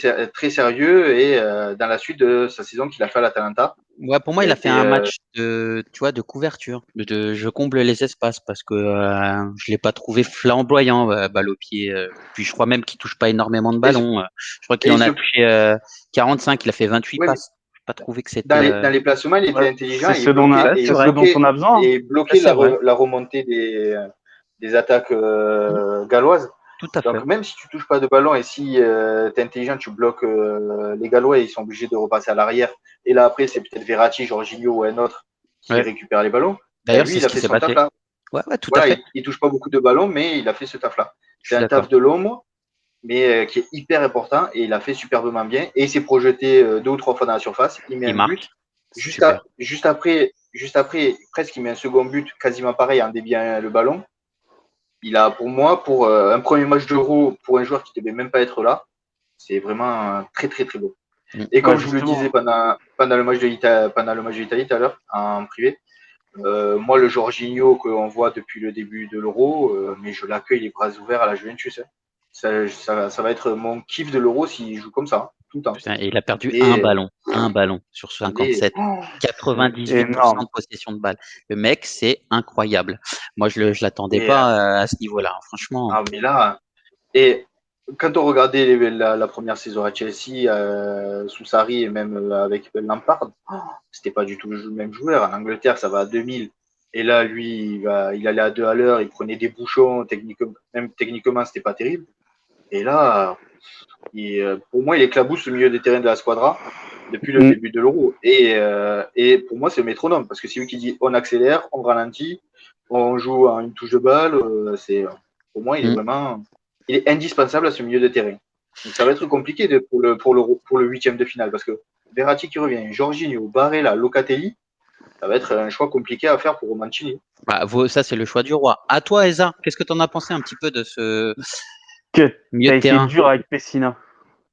sérieux et dans la suite de sa saison qu'il a fait à l'Atalanta. Ouais, pour moi, il a fait un match de couverture. Je comble les espaces parce que je l'ai pas trouvé flamboyant, balle au pied. Puis je crois même qu'il touche pas énormément de ballons. Je crois qu'il en a touché 45. Il a fait 28 passes. Je n'ai pas trouvé que c'était. Dans les placements, il était intelligent. C'est ce dont on a besoin. Et bloquer la remontée des attaques galloises. Tout à fait. Donc, même si tu touches pas de ballon et si tu es intelligent, tu bloques les Gallois, ils sont obligés de repasser à l'arrière. Et là, après, c'est peut-être Verratti, Jorginho ou un autre qui récupère les ballons. D'ailleurs, lui, il a fait son taf-là. Ouais, tout à fait. Il touche pas beaucoup de ballons, mais il a fait ce taf-là. C'est un taf de l'ombre, mais qui est hyper important et il a fait superbement bien. Et il s'est projeté 2 ou 3 fois dans la surface. Il met un but. Juste après, presque, il met un second but, quasiment pareil, en déviant le ballon. Il a, pour moi, pour un premier match d'Euro, pour un joueur qui ne devait même pas être là, c'est vraiment très, très, très beau. Et comme je vous le disais pendant le match de l'Italie tout à l'heure, en privé, moi, le Jorginho qu'on voit depuis le début de l'Euro, mais je l'accueille les bras ouverts à la Juventus. Ça va être mon kiff de l'Euro s'il joue comme ça, tout le temps. Putain, et il a perdu un ballon sur 57. 98% de possession de balle. Le mec, c'est incroyable. Moi, je l'attendais pas à ce niveau-là, franchement. Ah, mais là, et quand on regardait la première saison à Chelsea, sous Sarri et même avec Lampard, c'était pas du tout le même joueur. En Angleterre, ça va à 2000. Et là, lui, il allait à 2 à l'heure, il prenait des bouchons, même techniquement, c'était pas terrible. Et là, pour moi, il éclabousse le milieu des terrains de la Squadra depuis le début de l'Euro. Et pour moi, c'est le métronome, parce que c'est lui qui dit on accélère, on ralentit, on joue à une touche de balle. Pour moi, il est indispensable à ce milieu de terrain. Donc ça va être compliqué pour le 8e de finale, parce que Verratti qui revient, Jorginho, Barella, Locatelli, ça va être un choix compliqué à faire pour Mancini. Ça, c'est le choix du roi. À toi, Eza, qu'est-ce que tu en as pensé un petit peu de ce milieu de terrain?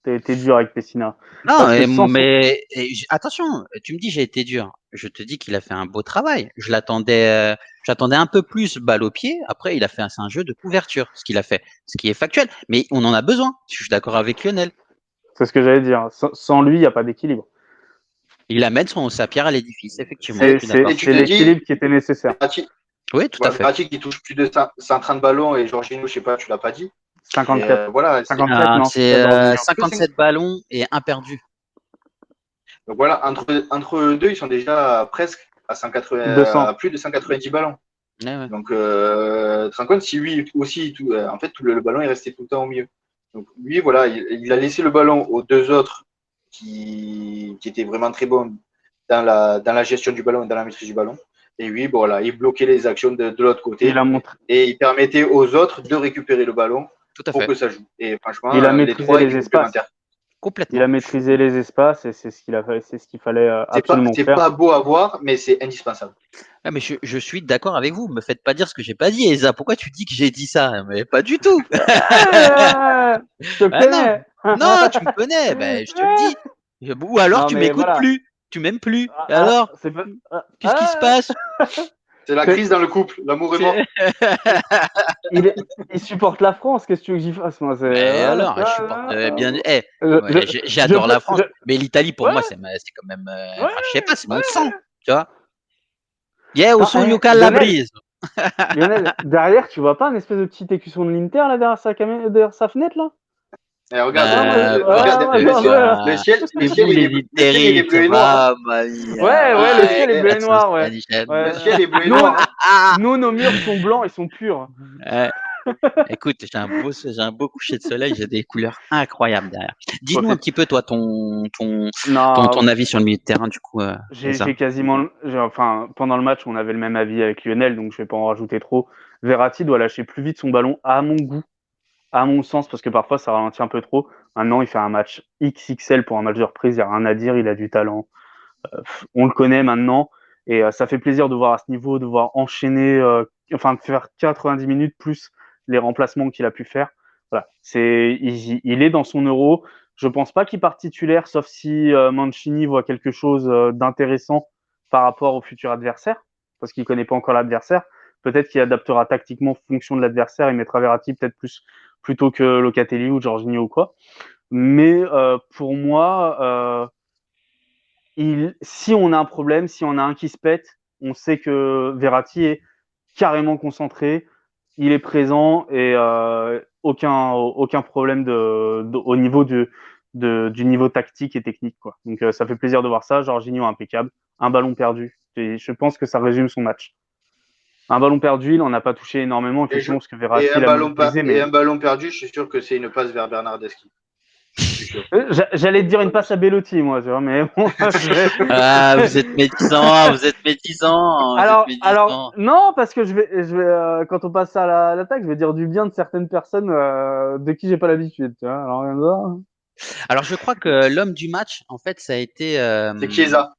T'as été dur avec Pessina. Non, mais attention, tu me dis j'ai été dur. Je te dis qu'il a fait un beau travail. J'attendais un peu plus balle au pied. Après, c'est un jeu de couverture, ce qu'il a fait, ce qui est factuel. Mais on en a besoin. Je suis d'accord avec Lionel. C'est ce que j'allais dire. Sans lui, il n'y a pas d'équilibre. Il amène sa pierre à l'édifice, effectivement. C'est l'équilibre qui était nécessaire. Oui, tout à fait. Verratti qui touche plus de 130 ballons et Jorginho, je sais pas, tu l'as pas dit. 54. Voilà, 57, non, C'est pas dans le 57 ballons et un perdu. donc voilà, entre eux deux, ils sont déjà presque à 200. à plus de 190 ballons. Ouais, ouais. Donc, tu te rends compte si lui aussi, en fait, le ballon est resté tout le temps au milieu. Donc lui, voilà, il a laissé le ballon aux deux autres qui étaient vraiment très bons dans la gestion du ballon et dans la maîtrise du ballon. Et lui, bon, voilà, il bloquait les actions de l'autre côté Il a montré. et il permettait aux autres de récupérer le ballon Tout à pour fait. que ça joue. Et franchement, Il a les maîtrisé trois les étaient espaces. complémentaires. Complètement. Il a maîtrisé les espaces et c'est ce qu'il fallait absolument C'est faire. pas beau à voir, mais c'est indispensable. Ah, mais je suis d'accord avec vous. Me faites pas dire ce que j'ai pas dit, Esa. Pourquoi tu dis que j'ai dit ça? Mais pas du tout. Je te Ah non, connais. non, tu me connais. Ben, je te le dis. Ou alors Non, tu mais m'écoutes voilà. plus. Tu m'aimes plus. Et alors, c'est pas. qu'est-ce qui se passe? C'est la crise dans le couple, l'amour est mort. Il supporte la France. Qu'est-ce que tu veux que j'y fasse, moi? Mais alors, je supporte bien. Eh, ouais, j'adore la France, mais l'Italie pour moi c'est quand même. Enfin, je sais pas, c'est mon sang, tu vois. Yeah, au son Yuka Labrise. Lionel, derrière, tu vois pas un espèce de petit écusson de l'Inter là derrière sa fenêtre là? Et regarde, le ciel, les boules, il est bleu et noir. Ouais, le ciel est bleu et noir, ouais. Le ciel est bleu et noir. Nous, nos murs sont blancs, ils sont purs. Écoute, j'ai un beau coucher de soleil, j'ai des couleurs incroyables derrière. Dis-nous un petit peu, toi, ton avis sur le milieu de terrain, du coup. Enfin, pendant le match, on avait le même avis avec Lionel, donc je vais pas en rajouter trop. Verratti doit lâcher plus vite son ballon, à mon goût, à mon sens, parce que parfois ça ralentit un peu trop. Maintenant, il fait un match XXL pour un match de reprise, il n'y a rien à dire, il a du talent. On le connaît maintenant, et ça fait plaisir de voir à ce niveau, de voir enchaîner, de faire 90 minutes plus les remplacements qu'il a pu faire. Voilà, il est dans son euro. Je pense pas qu'il parte titulaire, sauf si Mancini voit quelque chose d'intéressant par rapport au futur adversaire, parce qu'il connaît pas encore l'adversaire. Peut-être qu'il adaptera tactiquement en fonction de l'adversaire, il mettra Verratti peut-être plus plutôt que Locatelli ou Jorginho ou quoi. Mais pour moi, si on a un problème, si on a un qui se pète, on sait que Verratti est carrément concentré, il est présent et aucun problème au niveau du niveau tactique et technique, quoi. Donc ça fait plaisir de voir ça. Jorginho impeccable, un ballon perdu. Et je pense que ça résume son match. Un ballon perdu, il n'en a pas touché énormément, effectivement, parce que Verratti l'a mobilisé. Et un ballon perdu, je suis sûr que c'est une passe vers Bernardeschi. J'allais te dire une passe à Bellotti, moi, tu vois, mais bon. Vous êtes médisant. Alors, non, parce que je vais, quand on passe à l'attaque, je vais dire du bien de certaines personnes de qui j'ai pas l'habitude, tu vois. Alors, je crois que l'homme du match, en fait, ça a été. C'est Chiesa.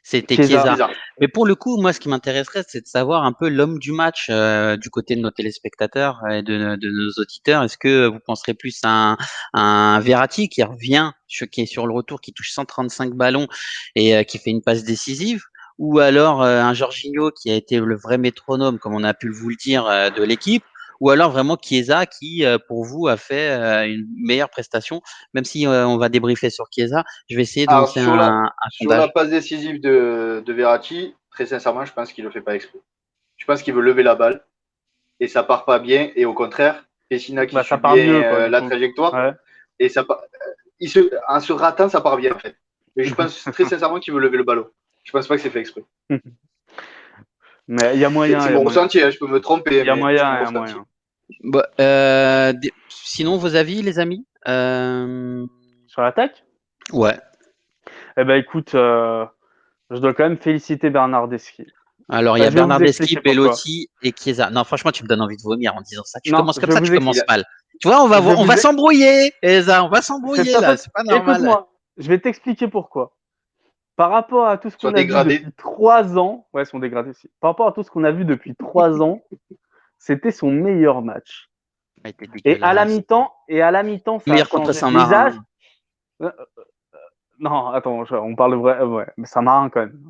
C'était Chiesa. Mais pour le coup, moi, ce qui m'intéresserait, c'est de savoir un peu l'homme du match du côté de nos téléspectateurs et de nos auditeurs. Est-ce que vous penserez plus à un Verratti qui revient, qui est sur le retour, qui touche 135 ballons et qui fait une passe décisive, ou alors un Jorginho qui a été le vrai métronome, comme on a pu vous le dire, de l'équipe, ou alors vraiment Chiesa qui, pour vous, a fait une meilleure prestation, même si on va débriefer sur Chiesa. Je vais essayer de lancer un sondage. Sur la passe décisive de Verratti, très sincèrement, je pense qu'il ne le fait pas exprès. Je pense qu'il veut lever la balle et ça part pas bien. Et au contraire, Pessina qui suit bien la trajectoire. Ouais. Et en se ratant, ça part bien en fait. Mais je pense très sincèrement qu'il veut lever le ballon. Je pense pas que c'est fait exprès. Mais il y a moyen. C'est mon ressenti, je peux me tromper. Il y a moyen. Bah, sinon, vos avis, les amis sur l'attaque? Ouais. Eh ben, écoute, je dois quand même féliciter Bernardeschi. Alors, il y a Bernardeschi, Bellotti et Chiesa. Non, franchement, tu me donnes envie de vomir en disant ça. Tu commences comme ça, tu commences mal. Tu vois, on va s'embrouiller, Esa, on va s'embrouiller là, c'est pas normal. Écoute-moi, je vais t'expliquer pourquoi. Par rapport à tout ce qu'on a vu depuis 3 ans, ouais, sont dégradés aussi. Par rapport à tout ce qu'on a vu depuis 3 ans, c'était son meilleur match. Et à la mi-temps, ça meilleur contre Saint-Marin. Non, attends, on parle de vrai, ouais, mais Saint-Marin quand même.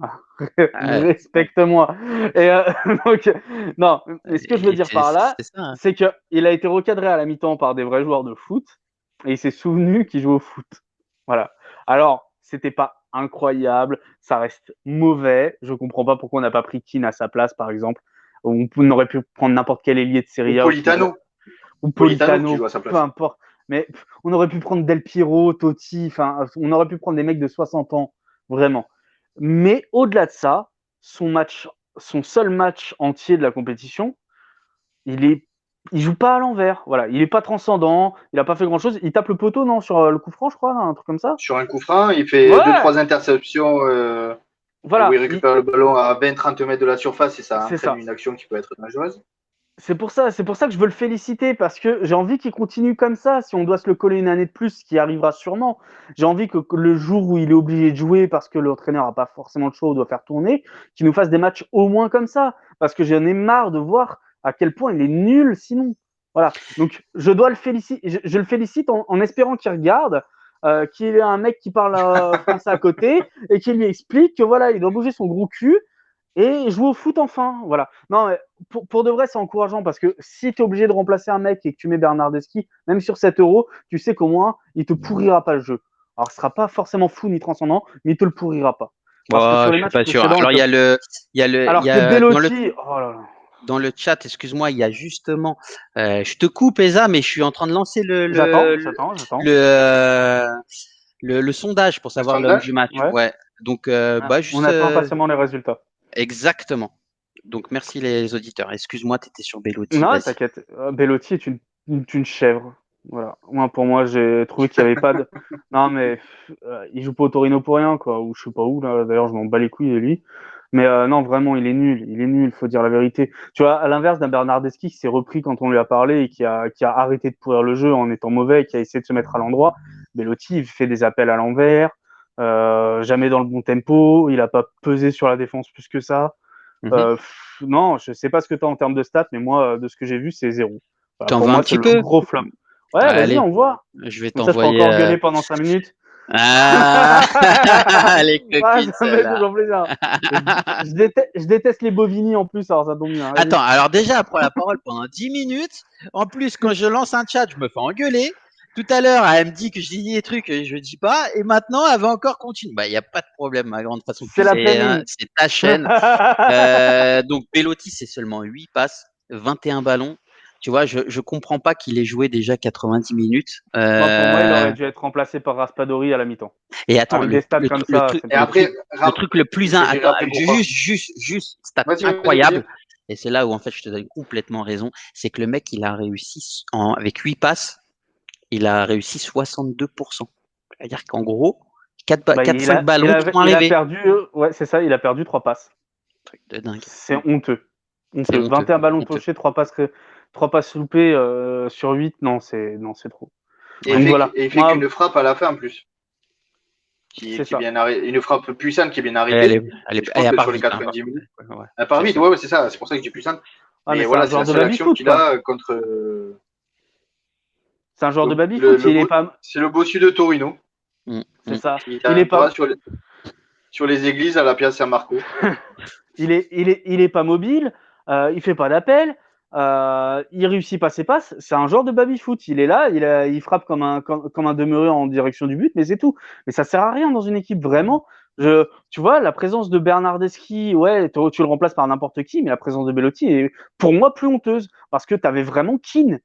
Respecte-moi. Et donc, non, mais ce que je veux dire par là, c'est qu'il a été recadré à la mi-temps par des vrais joueurs de foot et il s'est souvenu qu'il joue au foot. Voilà. Alors, c'était pas incroyable, ça reste mauvais. Je comprends pas pourquoi on n'a pas pris Keane à sa place, par exemple. On aurait pu prendre n'importe quel ailier de Serie A. Politano. ou Politano qui Politano, joue à sa place. peu importe. Mais on aurait pu prendre Del Piero, Totti, enfin, on aurait pu prendre des mecs de 60 ans, vraiment. Mais au-delà de ça, son seul match entier de la compétition, il joue pas à l'envers. Voilà, il est pas transcendant, il a pas fait grand-chose. Il tape le poteau, non, sur le coup franc, je crois, un truc comme ça. Sur un coup franc, il fait Ouais, 2-3 interceptions où voilà, il récupère le ballon à 20-30 mètres de la surface et ça c'est entraîne ça. une action qui peut être dangereuse. C'est pour ça que je veux le féliciter parce que j'ai envie qu'il continue comme ça. Si on doit se le coller une année de plus, ce qui arrivera sûrement, j'ai envie que le jour où il est obligé de jouer parce que l'entraîneur n'a pas forcément le choix ou doit faire tourner, qu'il nous fasse des matchs au moins comme ça. Parce que j'en ai marre de voir à quel point il est nul sinon. Voilà. Donc je dois le féliciter. Je le félicite en espérant qu'il regarde, qu'il ait un mec qui parle français à côté et qui lui explique que voilà, il doit bouger son gros cul et jouer au foot enfin. Voilà. Non, mais pour de vrai, c'est encourageant parce que si tu es obligé de remplacer un mec et que tu mets Bernardeschi, même sur 7 euros, tu sais qu'au moins, il te pourrira pas le jeu. Alors, ce sera pas forcément fou ni transcendant, mais il te le pourrira pas. Parce que Oh, sur les je suis matchs pas sûr. précédents, Alors, il alors y que a Belotti, oh là là. dans le chat, excuse-moi, il y a justement, je te coupe, Eza, mais je suis en train de lancer J'attends. le sondage pour Un savoir l'homme du sondage. match. Ouais. Ouais. Donc, Ah, on attend impatiemment les résultats. exactement. Donc, merci les auditeurs. Excuse-moi, tu étais sur Bellotti, Non, vas-y. t'inquiète. Belotti est une chèvre. Voilà. Moi, pour moi, j'ai trouvé qu'il n'y avait pas de. Non, mais il joue pas au Torino pour rien, quoi. Ou je sais pas où, là. D'ailleurs, je m'en bats les couilles de lui. Mais non, vraiment, il est nul. Il est nul, faut dire la vérité. Tu vois, à l'inverse d'un Bernardeschi qui s'est repris quand on lui a parlé et qui a arrêté de pourrir le jeu en étant mauvais, qui a essayé de se mettre à l'endroit. Belotti, il fait des appels à l'envers, jamais dans le bon tempo. Il a pas pesé sur la défense plus que ça. Mhm. Non, je sais pas ce que tu as en termes de stats, mais moi, de ce que j'ai vu, c'est 0. Voilà, T'en pour veux un moi, c'est petit le peu? gros flop. Ouais, vas-y, Allez, on voit. je vais Comme ça, je peux t'envoyer. encore gueuler pendant 5 minutes. Ah, les Ah, coquines, ça me fait celle-là. toujours plaisir. Je déteste les Bovini en plus, alors ça tombe bien. Vas-y. Attends, alors déjà, elle prend la parole pendant 10 minutes. En plus, quand je lance un chat, je me fais engueuler. Tout à l'heure, elle me dit que je dis des trucs et je dis pas. Et maintenant, elle va encore continuer. Bah, il n'y a pas de problème, ma grande façon. C'est Plus, la planning. c'est ta chaîne. Donc, Bellotti, c'est seulement 8 passes, 21 ballons. Tu vois, je comprends pas qu'il ait joué déjà 90 minutes. Moi, pour moi, il aurait dû être remplacé par Raspadori à la mi-temps. Et attends, Avec des stats comme ça, c'est Et pas possible. après, le truc le plus je vais rappeler pourquoi. juste stat Vas-y. incroyable. Et c'est là où en fait je te donne complètement raison, c'est que le mec il a réussi avec 8 passes, il a réussi 62%. C'est-à-dire qu'en gros, 4-5 ballons qui sont Il a arrivés. perdu, ouais, c'est ça, il a perdu 3 passes. Truc de dingue. C'est honteux. C'est Honteux. honteux. 21 ballons Honteux. touchés, 3 passes loupées sur 8. Non, c'est trop. Et Ouais. Donc voilà. il fait Moi, qu'une frappe à la fin en plus. Qui c'est est ça. bien une frappe puissante qui est bien Et elle arrêtée. Et je pense elle que part sur les vite. Hein, 90 minutes, ouais. elle part C'est vite, ça. ouais, c'est ça, c'est pour ça que je dis puissante. Ah, mais Mais c'est un voilà, c'est joueur la de seule action baby-foot, qu'il quoi. a contre C'est un joueur de baby-foot. Il est pas. c'est le bossu de Torino. C'est ça. Il Il est tapera pas. sur les églises à la Piazza San Marco. Il est pas mobile. Il fait pas d'appel. Il réussit pas ses passes. C'est un joueur de baby-foot. Il est là. Il frappe comme un demeuré en direction du but, mais c'est tout. Mais ça sert à rien dans une équipe vraiment. Tu vois, la présence de Bernardeschi, ouais, tu le remplaces par n'importe qui, mais la présence de Belotti est pour moi plus honteuse parce que tu avais vraiment Keane.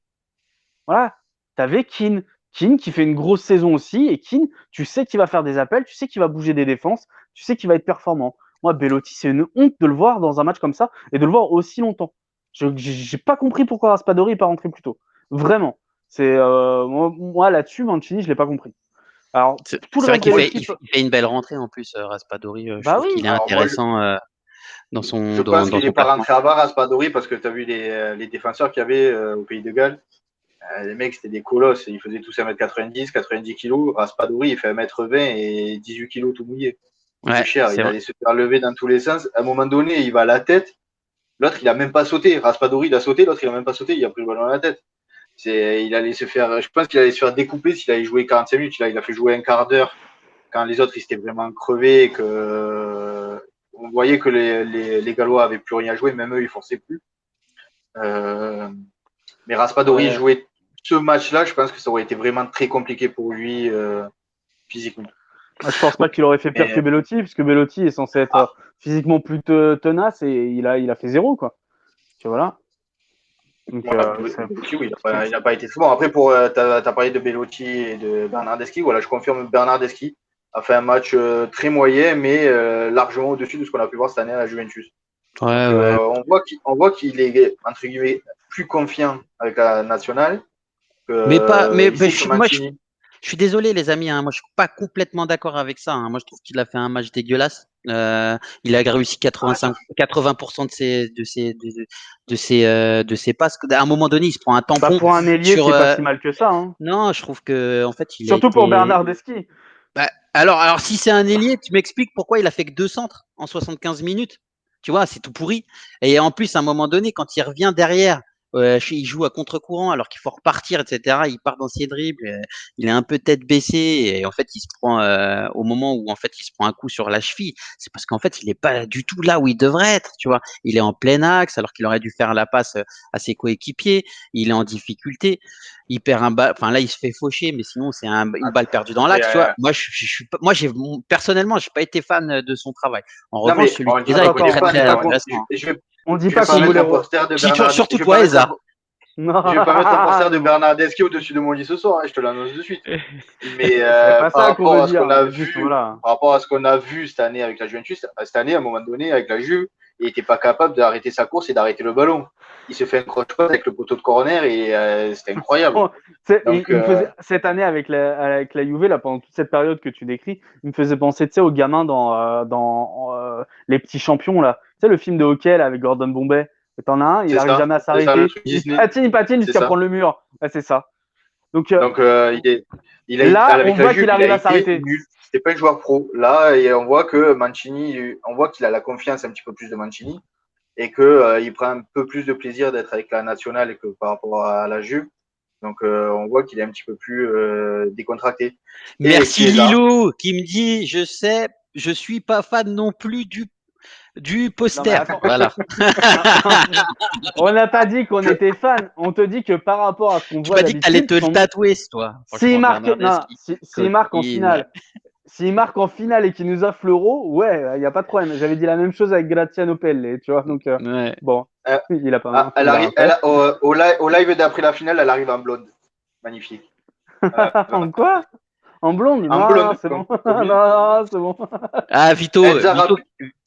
Voilà, tu avais Keane. Keane qui fait une grosse saison aussi, et Keane, tu sais qu'il va faire des appels, tu sais qu'il va bouger des défenses, tu sais qu'il va être performant. Moi, Belotti, c'est une honte de le voir dans un match comme ça et de le voir aussi longtemps. Je n'ai pas compris pourquoi Raspadori n'est pas rentré plus tôt. Vraiment. Moi là-dessus, Mancini, je ne l'ai pas compris. Alors, tout le C'est vrai reste de qu'il l'équipe. il fait une belle rentrée en plus, Raspadori. Je Bah trouve oui. qu'il est Alors moi, intéressant je pense dans qu'il n'est son pas placement. rentré à barre à Spadori parce que tu as vu les défenseurs qu'il y avait au Pays de Galles. Les mecs, c'était des colosses. Ils faisaient tous 1m90, 90 kg. Raspadori, il fait 1m20 et 18 kg tout mouillé. Il coûtait Ouais, cher. c'est Il vrai. allait se faire lever dans tous les sens. À un moment donné, il va à la tête. L'autre, il a même pas sauté. Raspadori, il a sauté. L'autre, il a même pas sauté. Il a pris le ballon à la tête. Il allait se faire, je pense qu'il allait se faire découper s'il allait jouer 45 minutes. Là, il a fait jouer un quart d'heure quand les autres, ils étaient vraiment crevés et que on voyait que les Gallois avaient plus rien à jouer. Même eux, ils forçaient plus. Mais Raspadori jouait ce match-là, je pense que ça aurait été vraiment très compliqué pour lui physiquement. Je pense pas qu'il aurait fait pire que Belotti, puisque Belotti est censé être physiquement plus tenace et il a fait 0, quoi. Tu vois, voilà. Donc, Bellotti, oui, il n'a pas été très bon. Après, tu as parlé de Bellotti et de Bernardeschi. Voilà, je confirme, Bernardeschi a fait un match très moyen, mais largement au-dessus de ce qu'on a pu voir cette année à la Juventus. Ouais, Donc, ouais. on voit qu'il est, entre guillemets, plus confiant avec la nationale Mais pas, mais, il mais sait que moi, Mancini. je suis désolé, les amis. Moi, je suis pas complètement d'accord avec ça. Moi, je trouve qu'il a fait un match dégueulasse. Il a réussi 80% de ses passes. À un moment donné, il se prend un bah, tampon pour un ailier, sur. c'est pas si mal que ça. Hein. Non, je trouve que en fait, il a Surtout pour été. Bernardeschi. Bah, alors, si c'est un ailier, tu m'expliques pourquoi il a fait que 2 centres en 75 minutes. Tu vois, c'est tout pourri. Et en plus, à un moment donné, quand il revient derrière, il joue à contre-courant alors qu'il faut repartir, etc. Il part dans ses dribbles, il est un peu tête baissée et en fait, il se prend au moment où en fait il se prend un coup sur la cheville. C'est parce qu'en fait, il est pas du tout là où il devrait être. Tu vois, il est en plein axe alors qu'il aurait dû faire la passe à ses coéquipiers. Il est en difficulté. Il perd un bal, enfin là il se fait faucher, mais sinon c'est une balle perdue dans Après, l'axe, tu vois. Moi, personnellement, j'ai pas été fan de son travail. En non, revanche, mais celui on de ne dit Chiesa pas Attends, qu'il était est attends, très on fan. dit très pas Hein. qu'on, intéressant. on dit Je vais pas pas qu'on Si, mettre voulait. un poster de surtout Je vais pas toi, mettre Eza. Non, je vais pas mettre un poster de c'est bon. Bernardeschi au-dessus de mon lit ce soir. Hein, je te l'annonce de suite. Mais C'est pas par ça qu'on rapport veut à ce dire, qu'on a mais juste vu, voilà. par rapport à ce qu'on a vu cette année avec la Juventus, cette année, à un moment donné, avec la Juve, il n'était pas capable d'arrêter sa course et d'arrêter le ballon. Il se fait un croche-patte avec le poteau de corner et c'était incroyable. Donc, Il me faisait cette année avec la Juve là pendant toute cette période que tu décris, il me faisait penser tu sais aux gamins dans les petits champions là. Tu sais le film de hockey là, avec Gordon Bombay. T'en as un, il arrive jamais à c'est ça le s'arrêter. truc Disney, Il patine c'est jusqu'à ça. prendre le mur. Ouais, c'est ça. Donc Donc, là, on avec la voit Juve, qu'il il a arrive à été s'arrêter. nul. C'était pas un joueur pro. Là, et on voit que Mancini, on voit qu'il a la confiance un petit peu plus de Mancini et que il prend un peu plus de plaisir d'être avec la nationale que par rapport à la Juve. Donc, on voit qu'il est un petit peu plus décontracté. Et Merci Chiesa, Lilou qui me dit, je sais, je suis pas fan non plus du Non mais poster. attends, Voilà. on n'a pas dit qu'on était fan. On te dit que par rapport à ce qu'on Tu voit m'as dit que t'allais d'habitude, te le tatouer, toi. s'il Franchement, marque, non, Bernardeschi. s'il marque en Coquine. finale. S'il marque en finale et qu'il nous offre l'euro, ouais, il n'y a pas de problème. J'avais dit la même chose avec Graziano Pelle, tu vois. Donc, Ouais. bon, euh, il a pas, il elle a arrive, rien fait. au live d'après la finale, elle arrive en blonde. Magnifique. En quoi? En blonde? En Non, blonde, c'est bon. comme Non, c'est bon. Ah, Elsa Rap-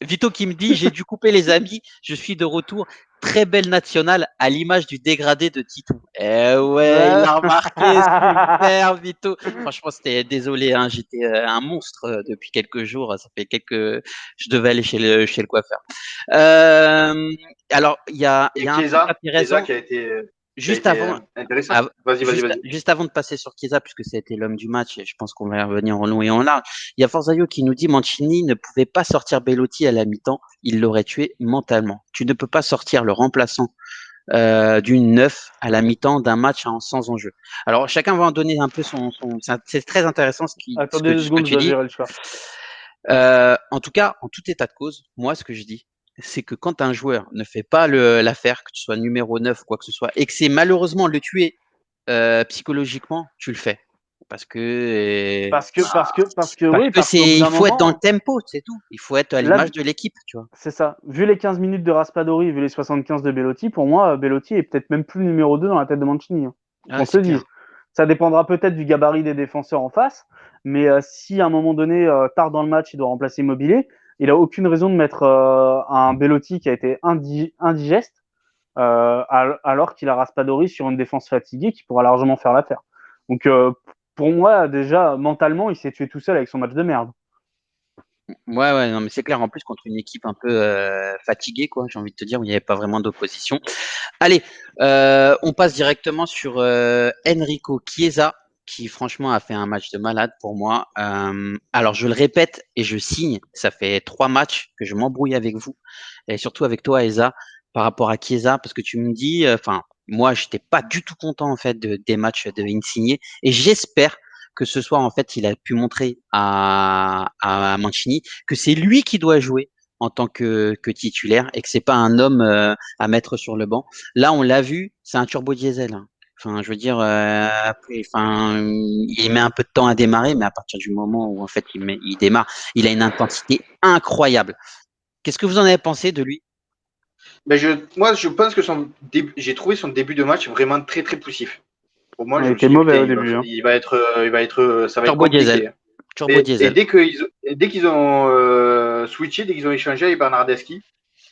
Vito qui me dit, j'ai dû couper les amis, je suis de retour. Très belle nationale à l'image du dégradé de Titou. Eh ouais, il Ouais. a remarqué, super Vito. Franchement, c'était désolé, hein, j'étais un monstre depuis quelques jours. Ça fait je devais aller chez le coiffeur. Euh, alors, il y et a un truc Chiesa intéressant. qui a Juste été avant, intéressant. Vas-y, vas-y, vas-y. juste avant de passer sur Chiesa, puisque ça a été l'homme du match, et je pense qu'on va y revenir en long et en large, il y a Forzaio qui nous dit Mancini ne pouvait pas sortir Bellotti à la mi-temps, il l'aurait tué mentalement. Tu ne peux pas sortir le remplaçant d'une neuf à la mi-temps d'un match sans enjeu. Alors chacun va en donner un peu c'est très intéressant Attendez deux ce que secondes, je tu dois dis. gérer le chat. En tout cas, en tout état de cause, moi, ce que je dis, c'est que quand un joueur ne fait pas l'affaire, que tu sois numéro 9 quoi que ce soit, et que c'est malheureusement le tuer psychologiquement, tu le fais. Parce que, Oui, parce qu'au bout il d'un faut être dans le moment, tempo, c'est tout. Il faut être à là, l'image de l'équipe, tu vois. c'est ça. Vu les 15 minutes de Raspadori, vu les 75 de Bellotti, pour moi, Bellotti est peut-être même plus le numéro 2 dans la tête de Mancini. Hein. Ah, Qu'on se c'est le dise. clair. Ça dépendra peut-être du gabarit des défenseurs en face, mais si à un moment donné, tard dans le match, il doit remplacer Immobilier, il a aucune raison de mettre un Bellotti qui a été indigeste, alors qu'il a Raspadori sur une défense fatiguée qui pourra largement faire l'affaire. Donc, pour moi, déjà, mentalement, il s'est tué tout seul avec son match de merde. Ouais, ouais, non, mais c'est clair. En plus, contre une équipe un peu fatiguée, quoi, j'ai envie de te dire, où il n'y avait pas vraiment d'opposition. Allez, on passe directement sur Enrico Chiesa, qui franchement a fait un match de malade pour moi. Alors, je le répète et je signe, ça fait 3 matchs que je m'embrouille avec vous, et surtout avec toi, Eza, par rapport à Chiesa, parce que tu me dis, enfin, moi, j'étais pas du tout content en fait des matchs de Insigne, et j'espère que ce soir, en fait, il a pu montrer à Mancini que c'est lui qui doit jouer en tant que titulaire et que c'est pas un homme à mettre sur le banc. Là, on l'a vu, c'est un turbo diesel. Hein. Enfin, je veux dire, après, enfin, il met un peu de temps à démarrer, mais à partir du moment où en fait il démarre, il a une intensité incroyable. Qu'est-ce que vous en avez pensé de lui? Moi, je pense que j'ai trouvé son début de match vraiment très très poussif. Pour moi, Il je me était suis dit, mauvais putain, au début. ça va être Turbo compliqué. diesel. Turbo Et diesel. dès qu'ils ont switché, dès qu'ils ont échangé avec Bernardeschi,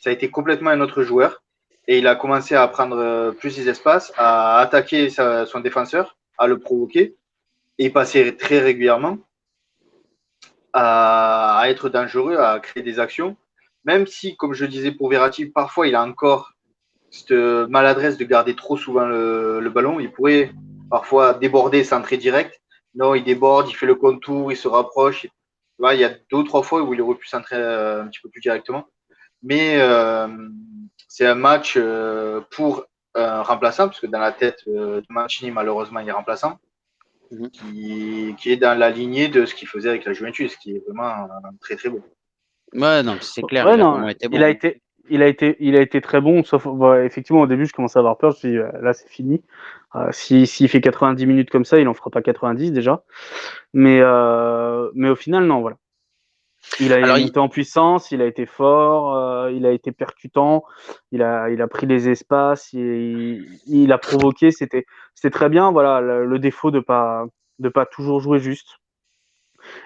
ça a été complètement un autre joueur. Et il a commencé à prendre plus les espaces, à attaquer son défenseur, à le provoquer, et il passait très régulièrement à être dangereux, à créer des actions. Même si, comme je disais pour Verratti, parfois il a encore cette maladresse de garder trop souvent le ballon. Il pourrait parfois déborder, centrer direct. Non, il déborde, il fait le contour, il se rapproche. Il y a 2 ou 3 fois où il aurait pu centrer un petit peu plus directement. Mais c'est un match pour un remplaçant, parce que dans la tête de Mancini, malheureusement, il est remplaçant, qui est dans la lignée de ce qu'il faisait avec la Juventus, ce qui est vraiment très très beau. Ouais, non, c'est clair, Ouais, il a non, vraiment été bon. il a été très bon, sauf effectivement au début je commençais à avoir peur, je me suis dit, là c'est fini. S'il fait 90 minutes comme ça, il en fera pas 90 déjà. Mais au final non, voilà. Il a Alors, monté en puissance, il a été fort, il a été percutant, il a pris les espaces, il a provoqué, c'était très bien. Voilà, le défaut de pas toujours jouer juste.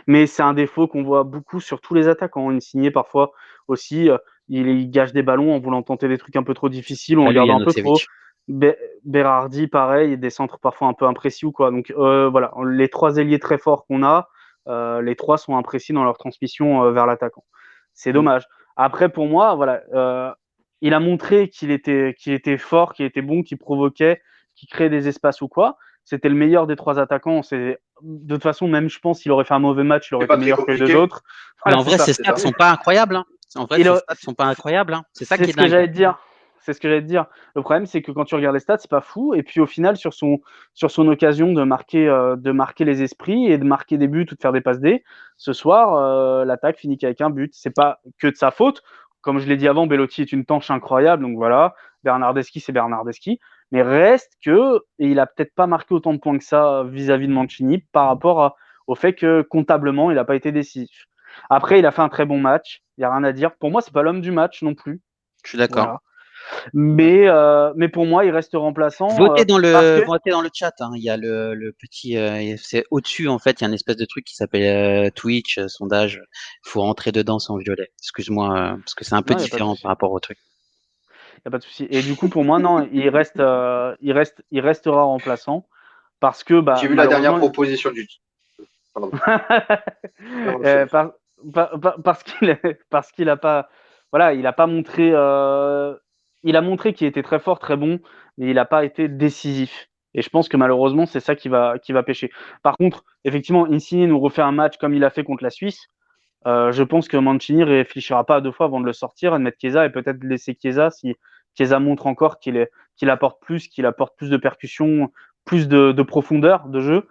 Mais c'est un défaut qu'on voit beaucoup sur tous les attaquants. Insigné parfois aussi, il gâche des ballons en voulant tenter des trucs un peu trop difficiles, en salut regardant un peu trop. Janocevic. Berardi, pareil, des centres parfois un peu imprécis ou quoi. Donc voilà, les 3 ailiers très forts qu'on a, les 3 sont imprécis dans leur transmission vers l'attaquant. C'est dommage. Après, pour moi, voilà, il a montré qu'il était fort, qu'il était bon, qu'il provoquait, qu'il créait des espaces ou quoi. C'était le meilleur des 3 attaquants. De toute façon, même je pense qu'il aurait fait un mauvais match, il aurait C'est été pas très meilleur que les 2 compliqué. autres. Mais Voilà, en c'est vrai, ça. ses stats sont pas incroyables. En vrai, ses stats sont pas incroyables. C'est ça C'est qui est ce que dingue. j'allais te dire. C'est ce que j'allais te dire. Le problème, c'est que quand tu regardes les stats, c'est pas fou. Et puis au final, sur son occasion de marquer les esprits et de marquer des buts ou de faire des passes D, ce soir, l'attaque finit qu'avec un but. C'est pas que de sa faute. Comme je l'ai dit avant, Belotti est une tanche incroyable. Donc voilà, Bernardeschi, c'est Bernardeschi. Mais reste que, et il a peut-être pas marqué autant de points que ça vis-à-vis de Mancini par rapport au fait que comptablement, il n'a pas été décisif. Après, il a fait un très bon match. Il n'y a rien à dire. Pour moi, c'est pas l'homme du match non plus. Je suis d'accord. Voilà. Mais pour moi, il reste remplaçant Votez dans parce que le chat. Il y a le petit, c'est au-dessus en fait. Il y a une espèce de truc qui s'appelle Twitch sondage. Il faut rentrer dedans sans violet. Excuse-moi parce que c'est un peu non, il y a pas de différent souci. par rapport au truc. Il y a pas de souci. Et du coup, pour moi, non, il restera remplaçant parce que J'ai vu la dernière malheureusement, proposition du. Pardon. parce qu'il a pas, voilà, il a pas montré, il a montré qu'il était très fort, très bon, mais il n'a pas été décisif. Et je pense que malheureusement, c'est ça qui va pêcher. Par contre, effectivement, Insigne nous refait un match comme il a fait contre la Suisse. Je pense que Mancini réfléchira pas à 2 fois avant de le sortir et de mettre Chiesa et peut-être laisser Chiesa si Chiesa montre encore qu'il apporte plus de percussion, plus de profondeur de jeu.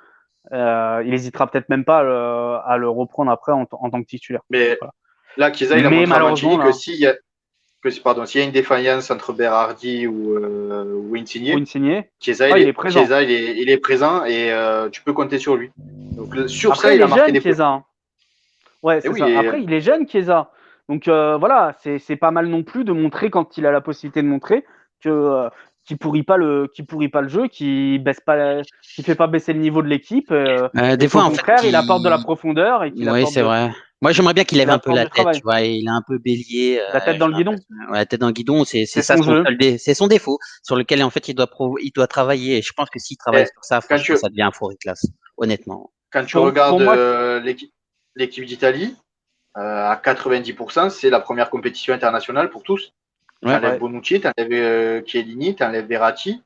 Il n'hésitera peut-être même pas à le reprendre après en tant que titulaire. Mais Voilà. là, Chiesa, il a Mais montré à malheureusement, Mancini que là, s'il y a une défaillance entre Berardi ou ou Insigne, Insigne, Chiesa, il est présent. il est présent et tu peux compter sur lui. Donc, sur Après, ça, il il a est marqué jeune, des points. Chiesa. Hein. Ouais, Et c'est oui, ça. Après, il est jeune, Chiesa. Donc voilà, c'est pas mal non plus de montrer quand il a la possibilité de montrer que qui pourrit pas le jeu, qui fait pas baisser le niveau de l'équipe Des et qu'au fois en fait, contraire, il apporte de la profondeur et qu'il oui, apporte c'est vrai. Moi, j'aimerais bien qu'il lève un peu la du tête, tu travail. vois. Il a un peu bélier. La tête dans J'ai le guidon, l'impression. Ouais, la tête dans le guidon, c'est c'est ça son jeu. c'est son défaut sur lequel en fait il doit travailler. Et je pense que s'il travaille et sur ça, quand franchement, tu, ça devient un forêt classe, honnêtement. quand tu Pour regardes moi, l'équipe d'Italie, à 90%, c'est la première compétition internationale pour tous. Ouais. T'enlèves ouais. Bonucci, t'enlèves Chiellini, t'enlèves Verratti.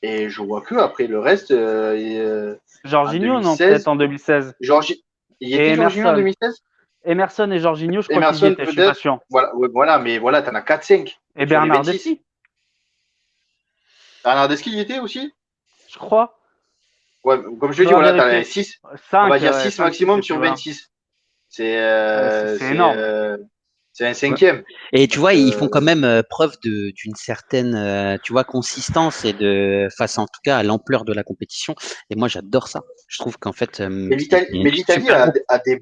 Et je vois que après le reste, en Jorginho, non, 2016, peut-être en 2016. Il Et était Jorginho en Emerson. 2016. Emerson et Jorginho, je crois qu'ils y Emerson étaient, je suis pas peut-être. sûr. Voilà, ouais, voilà, mais voilà, t'en as 4-5 Et sur les 26. Bernardeschi, Bernardeschi y était aussi. je crois. Ouais, comme je te dis, Faudra voilà, t'en as vérifier. 6. On va 5, dire ouais, 6 5, 6, maximum et puis sur voilà. 26. C'est C'est énorme. c'est un cinquième. Et tu Donc, vois, ils font quand même preuve d'une certaine, tu vois, consistance et de face en tout cas à l'ampleur de la compétition. Et moi, j'adore ça. Je trouve qu'en fait, c'est un mais l'Italie super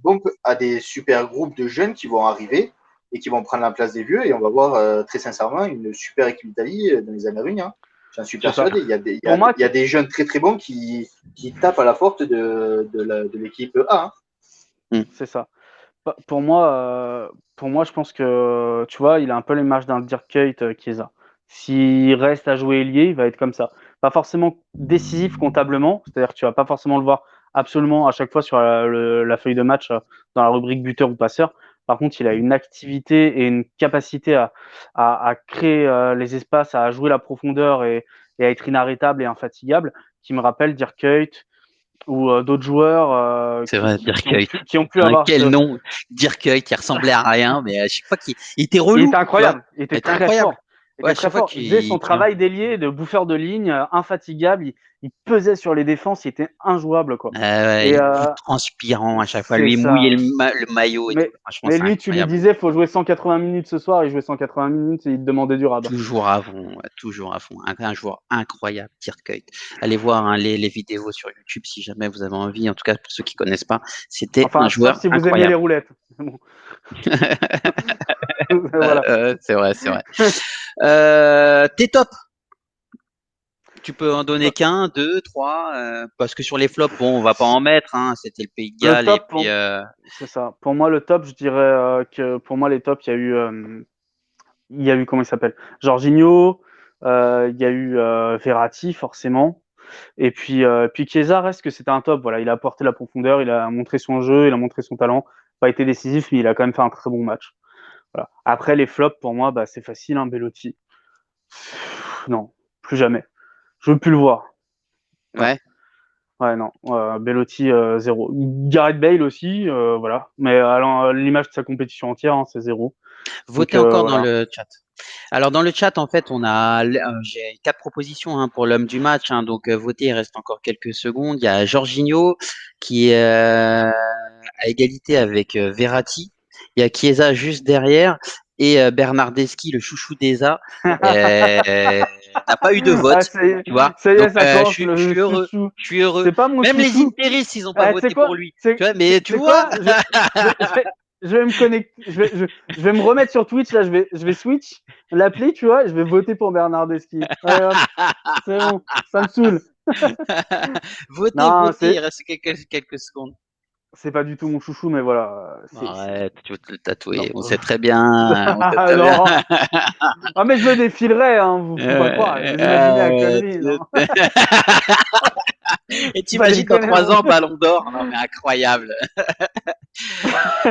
groupe. a des super groupes de jeunes qui vont arriver et qui vont prendre la place des vieux. Et on va voir très sincèrement une super équipe d'Italie dans les années à venir. J'en suis persuadé. Il y a des jeunes très très bons qui tapent à la porte de l'équipe A. C'est ça. Pour moi, je pense que, tu vois, il a un peu l'image d'un Dirk Kuyt, Chiesa. S'il reste à jouer ailier, il va être comme ça. Pas forcément décisif comptablement, c'est-à-dire que tu vas pas forcément le voir absolument à chaque fois sur la feuille de match dans la rubrique buteur ou passeur. Par contre, il a une activité et une capacité à créer les espaces, à jouer la profondeur et à être inarrêtable et infatigable, qui me rappelle Dirk Kuyt ou d'autres joueurs C'est vrai, Dirk Kuyt. qui ont pu avoir Quel nom, Dirk Kuyt, qui ressemblait à rien, mais à chaque fois qu'il était Il relou. était incroyable, il était très incroyable. fort. Il était très fort. Il faisait son travail d'ailier, de bouffeur de ligne, infatigable. Il pesait sur les défenses, il était injouable, quoi. Et il transpirant à chaque fois, lui mouiller le maillot. Et tout. Franchement, mais lui, tu lui disais, faut jouer 180 minutes ce soir, il jouait 180 minutes et il te demandait du rabat. Toujours à fond, toujours à fond. Un joueur incroyable, Dirk Kuyt. Allez voir les vidéos sur YouTube si jamais vous avez envie. En tout cas, pour ceux qui connaissent pas, c'était un joueur sauf si vous incroyable. aimez les roulettes. Bon. Voilà. C'est vrai. Tes top. Tu peux en donner qu'un, deux, trois, parce que sur les flops, bon, on va pas en mettre. Hein, c'était le Pays de Galles et puis. C'est ça. Pour moi, le top, je dirais que pour moi les tops, il y a eu comment il s'appelle, Jorginho, il y a eu Verratti forcément, et puis Chiesa reste que c'était un top. Voilà, il a apporté la profondeur, il a montré son jeu, il a montré son talent. Pas été décisif, mais il a quand même fait un très bon match. Voilà. Après les flops, pour moi, c'est facile, hein, Belotti. Non, plus jamais. Je veux plus le voir. Ouais. Ouais, non. Belotti, 0. Gareth Bale aussi, voilà. Mais à l'image de sa compétition entière, hein, c'est 0. Votez encore dans le chat. Alors, dans le chat, en fait, j'ai 4 propositions pour l'homme du match. Donc, votez, il reste encore quelques secondes. Il y a Jorginho qui est à égalité avec Verratti. Il y a Chiesa juste derrière. Et Bernardeschi, le chouchou d'Eza, n'a pas eu de vote. Tu vois. Ça y est, donc, ça commence, je suis heureux. chouchou. Je suis heureux. C'est pas mon Même chouchou. les Interis, ils n'ont pas voté pour lui. Tu vois, mais tu vois, je vais me connecter, je vais me remettre sur Twitch, là, je vais switch l'appli, tu vois, et je vais voter pour Bernardeschi. Ouais, c'est bon, ça me saoule. Votez, il reste quelques secondes. C'est pas du tout mon chouchou, mais voilà. Arrête, tu veux te le tatouer, on sait très bien. Non. Ah, mais je le défilerai, hein, vous pouvez pas croire. Vous imaginez la connerie, non. Et t'imagines dans 3 ans, Ballon d'Or? Non, mais incroyable.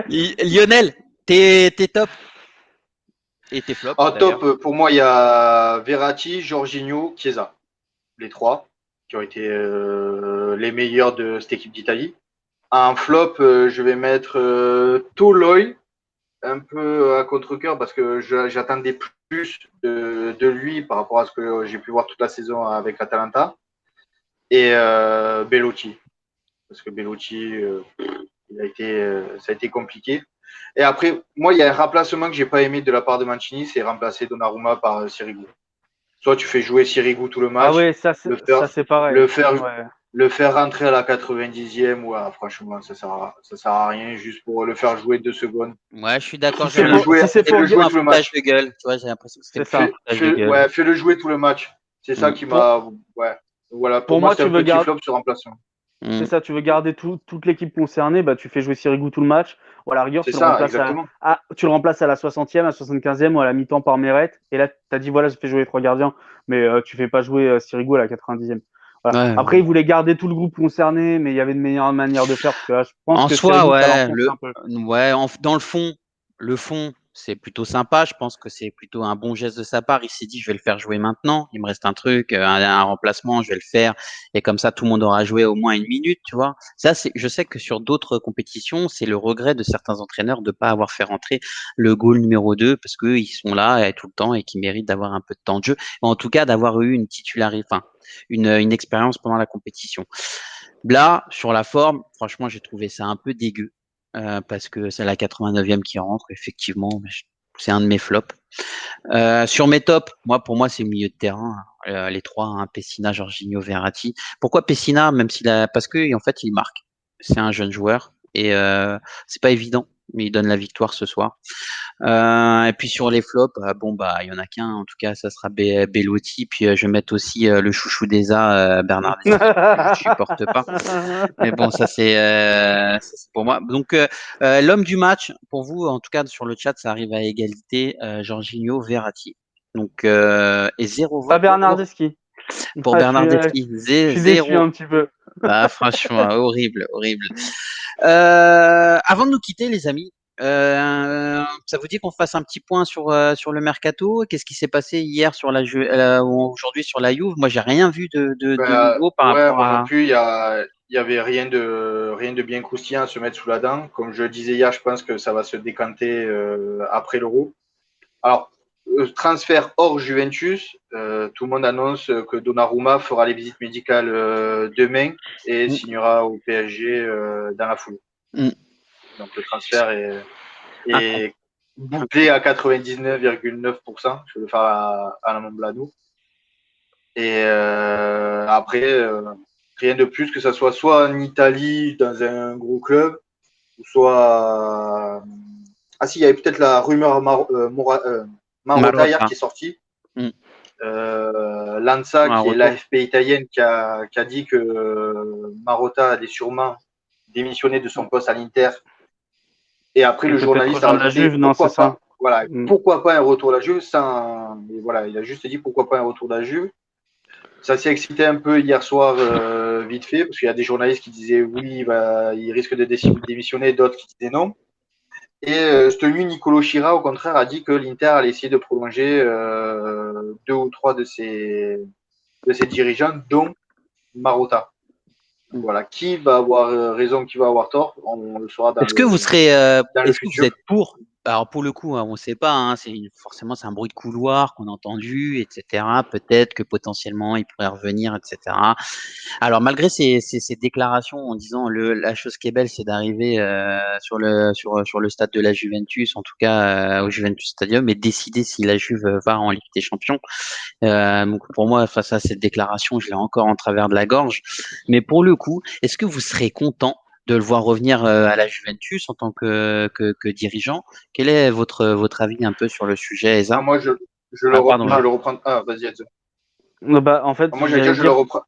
Lionel, t'es top. Et t'es flop. En top, pour moi, il y a Verratti, Jorginho, Chiesa. Les trois qui ont été les meilleurs de cette équipe d'Italie. En flop, je vais mettre Toloi, un peu à contre-cœur parce que j'attendais plus de lui par rapport à ce que j'ai pu voir toute la saison avec Atalanta. Et Belotti. Parce que Belotti, ça a été compliqué. Et après, moi, il y a un remplacement que j'ai pas aimé de la part de Mancini, c'est remplacer Donnarumma par Sirigu. Soit tu fais jouer Sirigu tout le match. Ah ouais, ça c'est pareil. Le faire rentrer à la 90e, ouais, franchement, ça sert à rien juste pour le faire jouer 2 secondes. Ouais, je suis d'accord. Si c'est pour le jouer tout le match de gueule, tu vois, j'ai l'impression que c'était ça. Ouais, fais-le jouer tout le match. C'est ça qui m'a. Ouais. Voilà, pour moi, c'est un petit flop ce remplacement. C'est ça, tu veux garder toute l'équipe concernée, tu fais jouer Sirigu tout le match. Ou à la rigueur, tu le remplaces à la 60e, à la 75e ou à la mi-temps par Meret. Et là, tu as dit, voilà, je fais jouer les 3 gardiens, mais tu fais pas jouer Sirigu à la 90e. Voilà. Ouais, après, ils voulaient garder tout le groupe concerné, mais il y avait une meilleure manière de faire. Parce que là, je pense en que soi, dans le fond, c'est plutôt sympa. Je pense que c'est plutôt un bon geste de sa part. Il s'est dit, je vais le faire jouer maintenant. Il me reste un truc, un remplacement, je vais le faire. Et comme ça, tout le monde aura joué au moins 1 minute, tu vois. Ça, je sais que sur d'autres compétitions, c'est le regret de certains entraîneurs de ne pas avoir fait rentrer le goal numéro 2 parce qu'ils sont là tout le temps et qu'ils méritent d'avoir un peu de temps de jeu. En tout cas, d'avoir eu une titularité, une expérience pendant la compétition. Là, sur la forme, franchement, j'ai trouvé ça un peu dégueu. Parce que c'est la 89e qui rentre, effectivement, c'est un de mes flops. Sur mes tops, pour moi, c'est milieu de terrain, les 3, Pessina, Jorginho, Verratti. Pourquoi Pessina, parce que en fait, il marque. C'est un jeune joueur et c'est pas évident, mais il donne la victoire ce soir. Et puis sur les flops, il y en a qu'un. En tout cas, ça sera Bellotti. Puis je vais mettre aussi le chouchou d'Eza, Bernardeschi, que je supporte pas. Mais bon, ça c'est pour moi. Donc l'homme du match, pour vous, en tout cas sur le chat, ça arrive à égalité. Jorginho, Verratti. Donc et zéro Pas vote Bernardeschi. pour Bernardeschi. Je suis déçu Zéro. un petit peu. Ah, franchement, horrible, horrible. Avant de nous quitter, les amis, ça vous dit qu'on fasse un petit point sur le mercato? Qu'est-ce qui s'est passé hier ou aujourd'hui sur la Juve? Moi, j'ai rien vu de nouveau par Ouais, rapport moi non à. plus, il y avait rien de bien croustillant à se mettre sous la dent. Comme je le disais hier, je pense que ça va se décanter après l'Euro. Alors, transfert hors Juventus, tout le monde annonce que Donnarumma fera les visites médicales demain et signera au PSG dans la foulée. Mm. Donc le transfert Ah, est bouclé à 99,9%. Je vais le faire à la Montblanc. Et après, rien de plus que ça soit en Italie dans un gros club, ou soit. Ah si, il y avait peut-être la rumeur Marotta hier Marotta. qui est sortie. Mm. Lanza, Un qui est retour. l'AFP italienne, qui a dit que Marotta allait sûrement démissionner de son poste à l'Inter. Et après, Et le peut-être journaliste a rejoindre la rajouté Juve, non, c'est pourquoi ça. pas. Voilà, pourquoi pas un retour à la Juve sans... Et voilà, il a juste dit pourquoi pas un retour à la Juve. Ça s'est excité un peu hier soir, vite fait, parce qu'il y a des journalistes qui disaient oui, il risque de démissionner, d'autres qui disaient non. Et celui Nicolo Schira, au contraire, a dit que l'Inter allait essayer de prolonger deux ou trois de ses dirigeants, dont Marotta. Voilà, qui va avoir raison, qui va avoir tort, on le saura Est-ce que vous serez, dans le est-ce que vous futur. êtes pour? Alors pour le coup, on ne sait pas. Forcément c'est un bruit de couloir qu'on a entendu, etc. Peut-être que potentiellement il pourrait revenir, etc. Alors malgré ces déclarations en disant la chose qui est belle, c'est d'arriver sur le stade de la Juventus, en tout cas au Juventus Stadium, et décider si la Juve va en Ligue des Champions. Donc pour moi, face à cette déclaration, je l'ai encore en travers de la gorge. Mais pour le coup, est-ce que vous serez content de le voir revenir à la Juventus en tant que dirigeant? Quel est votre avis un peu sur le sujet, Ah, Eza? moi, Ah, pardon. je le reprends. Ah, vas-y, Edson. En fait, Moi, j'allais dire, j'allais je le dire. reprends.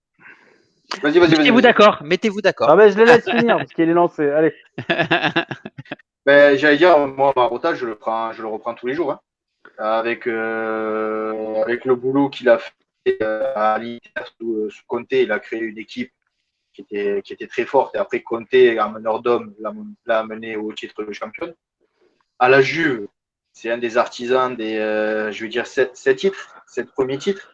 Vas-y. Mettez-vous d'accord. Mettez-vous Ah d'accord. ben, je le laisse finir parce qu'il est lancé. Allez. Ben, j'allais dire, moi, Marotta, je le reprends tous les jours. Hein. Avec le boulot qu'il a fait à l'Inter sous Conte, il a créé une équipe qui était très forte. Et après, Conte, un meneur d'hommes, l'a amené au titre de champion. À la Juve, c'est un des artisans je vais dire, 7 premiers titres,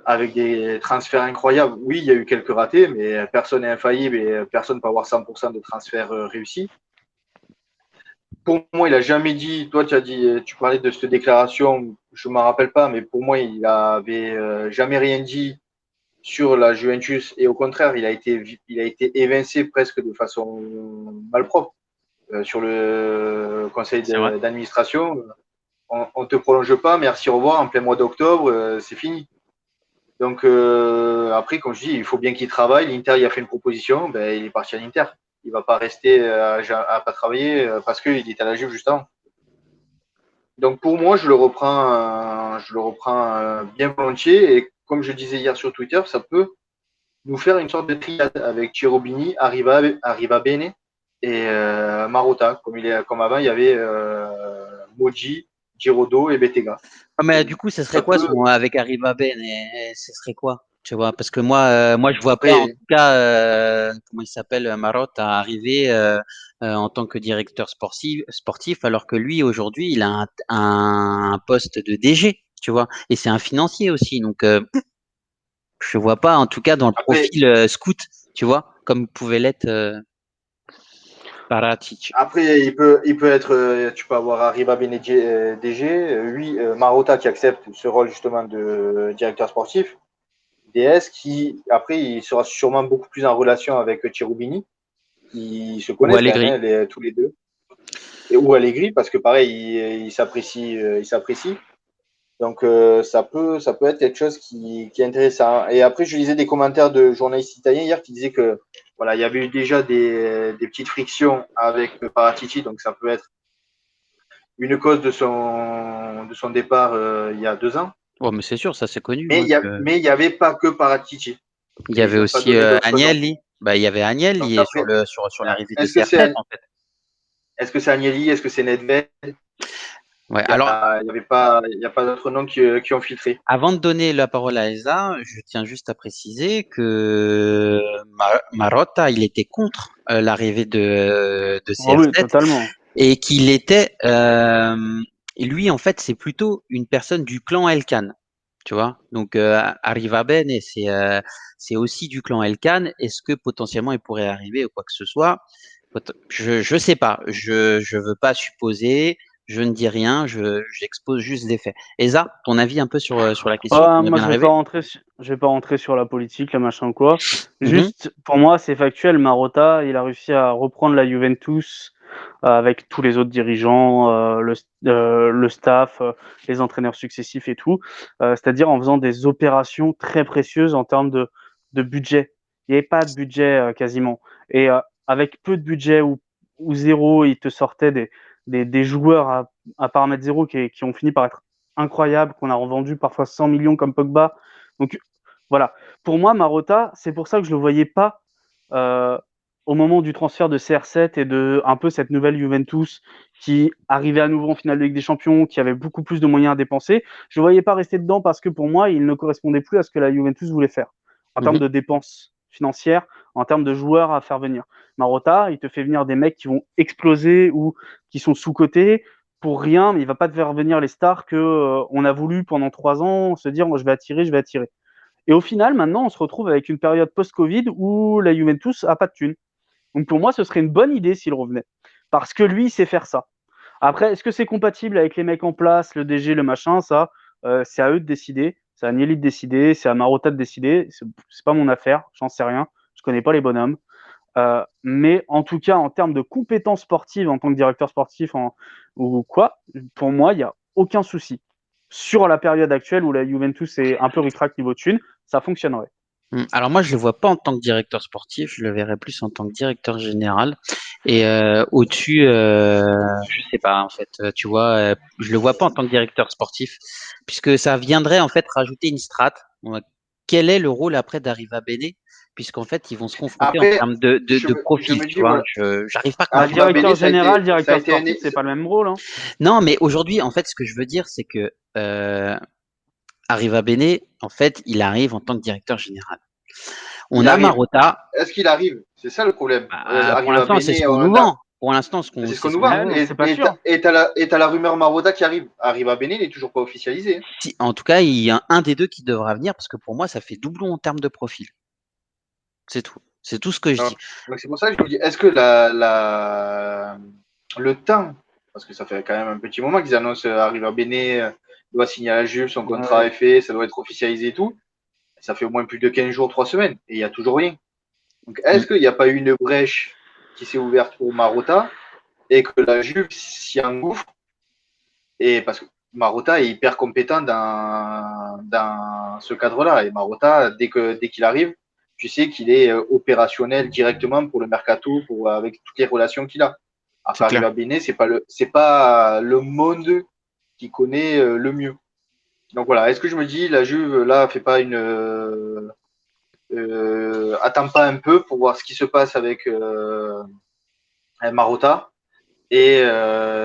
avec des transferts incroyables. Oui, il y a eu quelques ratés, mais personne n'est infaillible et personne ne peut avoir 100% de transferts réussis. Pour moi, il a jamais dit, toi tu parlais de cette déclaration, je ne m'en rappelle pas, mais pour moi, il avait jamais rien dit sur la Juventus et au contraire, il a été évincé presque de façon malpropre sur le conseil C'est vrai. d'administration. On te prolonge pas, merci, au revoir, en plein mois d'octobre, c'est fini. Donc après, comme je dis, il faut bien qu'il travaille. L'Inter, il a fait une proposition, ben, il est parti à l'Inter. Il va pas rester à pas travailler parce qu'il était à la Juve juste avant. Donc pour moi, je le reprends bien volontiers. Et comme je disais hier sur Twitter, ça peut nous faire une sorte de triade avec Cherubini, Arriva Bene et Marotta. Comme avant, il y avait Moji, Girodo et Bettega. Ah, mais du coup, ce serait Ça quoi peut. avec Arriva Ben et ce serait quoi? Tu vois, parce que moi, je vois pas en Après, tout cas comment il s'appelle Marotte à arriver en tant que directeur sportif, alors que lui aujourd'hui, il a un poste de DG, tu vois, et c'est un financier aussi, donc je vois pas en tout cas dans le après, profil scout, tu vois, comme pouvait l'être Paratic. Après, il peut être, tu peux avoir Arriba Benedje, DG, lui, Marotta qui accepte ce rôle justement de directeur sportif, DS, qui après il sera sûrement beaucoup plus en relation avec Cherubini, qui se Ou connaissent quand Allegri. même, hein, tous les deux, ou Allegri, parce que pareil, il s'apprécie. Donc ça peut être quelque chose qui est intéressant. Et après, je lisais des commentaires de journalistes italiens hier qui disaient que voilà, il y avait eu déjà des petites frictions avec Paratici, donc ça peut être une cause de son départ il y a 2 ans. Oh, mais c'est sûr, ça c'est connu. Mais il y avait pas que Paratici. Il y avait Ils n'ont pas aussi donné d'autres noms. Agnelli. Bah, il y avait Agnelli Donc et sur après, l'arrivée de est-ce que CR7 c'est en fait. est-ce que c'est Agnelli, est-ce que c'est Nedved? Ouais, Il alors y a pas d'autres noms qui ont filtré. avant de donner la parole à Elsa, je tiens juste à préciser que Marotta, il était contre l'arrivée de Ah oui, CR7 totalement. et qu'il était, lui en fait, c'est plutôt une personne du clan Elkan, tu vois. Donc Arriva Ben et c'est aussi du clan Elkan. Est-ce que potentiellement il pourrait arriver ou quoi que ce soit? Je sais pas. Je veux pas supposer. Je ne dis rien. J'expose juste des faits. Esa, ton avis un peu sur la question? Ah, On a moi, bien arrivé? je vais pas rentrer sur la politique, le machin ou quoi. Mhm, Juste, pour moi, c'est factuel. Marotta, il a réussi à reprendre la Juventus avec tous les autres dirigeants, le staff, les entraîneurs successifs et tout. C'est-à-dire en faisant des opérations très précieuses en termes de budget. Il n'y avait pas de budget quasiment. Et avec peu de budget ou zéro, il te sortait des joueurs à paramètre zéro qui ont fini par être incroyables, qu'on a revendu parfois 100 millions comme Pogba. Donc voilà. Pour moi, Marotta, c'est pour ça que je ne le voyais pas euh, au moment du transfert de CR7 et de un peu cette nouvelle Juventus qui arrivait à nouveau en finale de Ligue des Champions, qui avait beaucoup plus de moyens à dépenser. Je ne voyais pas rester dedans parce que pour moi, il ne correspondait plus à ce que la Juventus voulait faire en termes mhm. de dépenses financières, en termes de joueurs à faire venir. Marotta, il te fait venir des mecs qui vont exploser ou qui sont sous-cotés pour rien, mais il va pas te faire venir les stars que on a voulu pendant 3 ans se dire je vais attirer, je vais attirer. Et au final, maintenant, on se retrouve avec une période post-Covid où la Juventus a pas de thunes. Donc pour moi, ce serait une bonne idée s'il revenait. Parce que lui, il sait faire ça. Après, est-ce que c'est compatible avec les mecs en place, le DG, le machin, ça, c'est à eux de décider. C'est à Agnelli de décider, c'est à Marotta de décider. C'est pas mon affaire, j'en sais rien. Je connais pas les bonhommes. Mais en tout cas, en termes de compétences sportives en tant que directeur sportif ou quoi, pour moi, il n'y a aucun souci. Sur la période actuelle où la Juventus est un peu ric-rac niveau thune, ça fonctionnerait. Alors moi, je le vois pas en tant que directeur sportif. Je le verrais plus en tant que directeur général. Et au-dessus, je sais pas en fait. Tu vois, je le vois pas en tant que directeur sportif, puisque ça viendrait en fait rajouter une strate. Quel est le rôle après d'Arriva Bene, puisqu'en fait ils vont se confronter en Après, termes de je profil. me Tu dis, vois, voilà, j'arrive pas à Bah, comprendre. Arriva Bene, directeur général, ça a directeur été sportif, c'est pas le même rôle. Hein. Non, mais aujourd'hui, en fait, ce que je veux dire, c'est que Arriva Bene, en fait, il arrive en tant que directeur général. On il a arrive. Marotta. Est-ce qu'il arrive? C'est ça le problème. Pour Arriva l'instant, c'est ce Bene, qu'on nous vend. Pour l'instant, c'est ce c'est qu'on ce nous qu'on vend. nous Ouais, vend. c'est pas sûr. T'as la rumeur Marotta qui arrive. Arriva Bene, il n'est toujours pas officialisé. En tout cas, il y a un des deux qui devra venir parce que pour moi, ça fait doublon en termes de profil. C'est tout. C'est tout ce que je dis. Donc c'est pour ça que je me dis, est-ce que le temps, parce que ça fait quand même un petit moment qu'ils annoncent Arriva Bene doit signer à la Juve, son contrat Ouais. est fait, ça doit être officialisé et tout. Ça fait au moins plus de 15 jours, 3 semaines, et il n'y a toujours rien. Donc Mm. est-ce qu'il n'y a pas eu une brèche qui s'est ouverte pour Marotta et que la Juve s'y engouffre? Et parce que Marotta est hyper compétent dans ce cadre-là. Et Marotta, dès qu'il arrive, tu sais qu'il est opérationnel directement pour le mercato, avec toutes les relations qu'il a. C'est Après, clair. arriver à Béné, c'est pas le monde qui connaît le mieux. Donc voilà, est-ce que je me dis, la Juve, là, fait pas attend pas un peu pour voir ce qui se passe avec Marotta? Et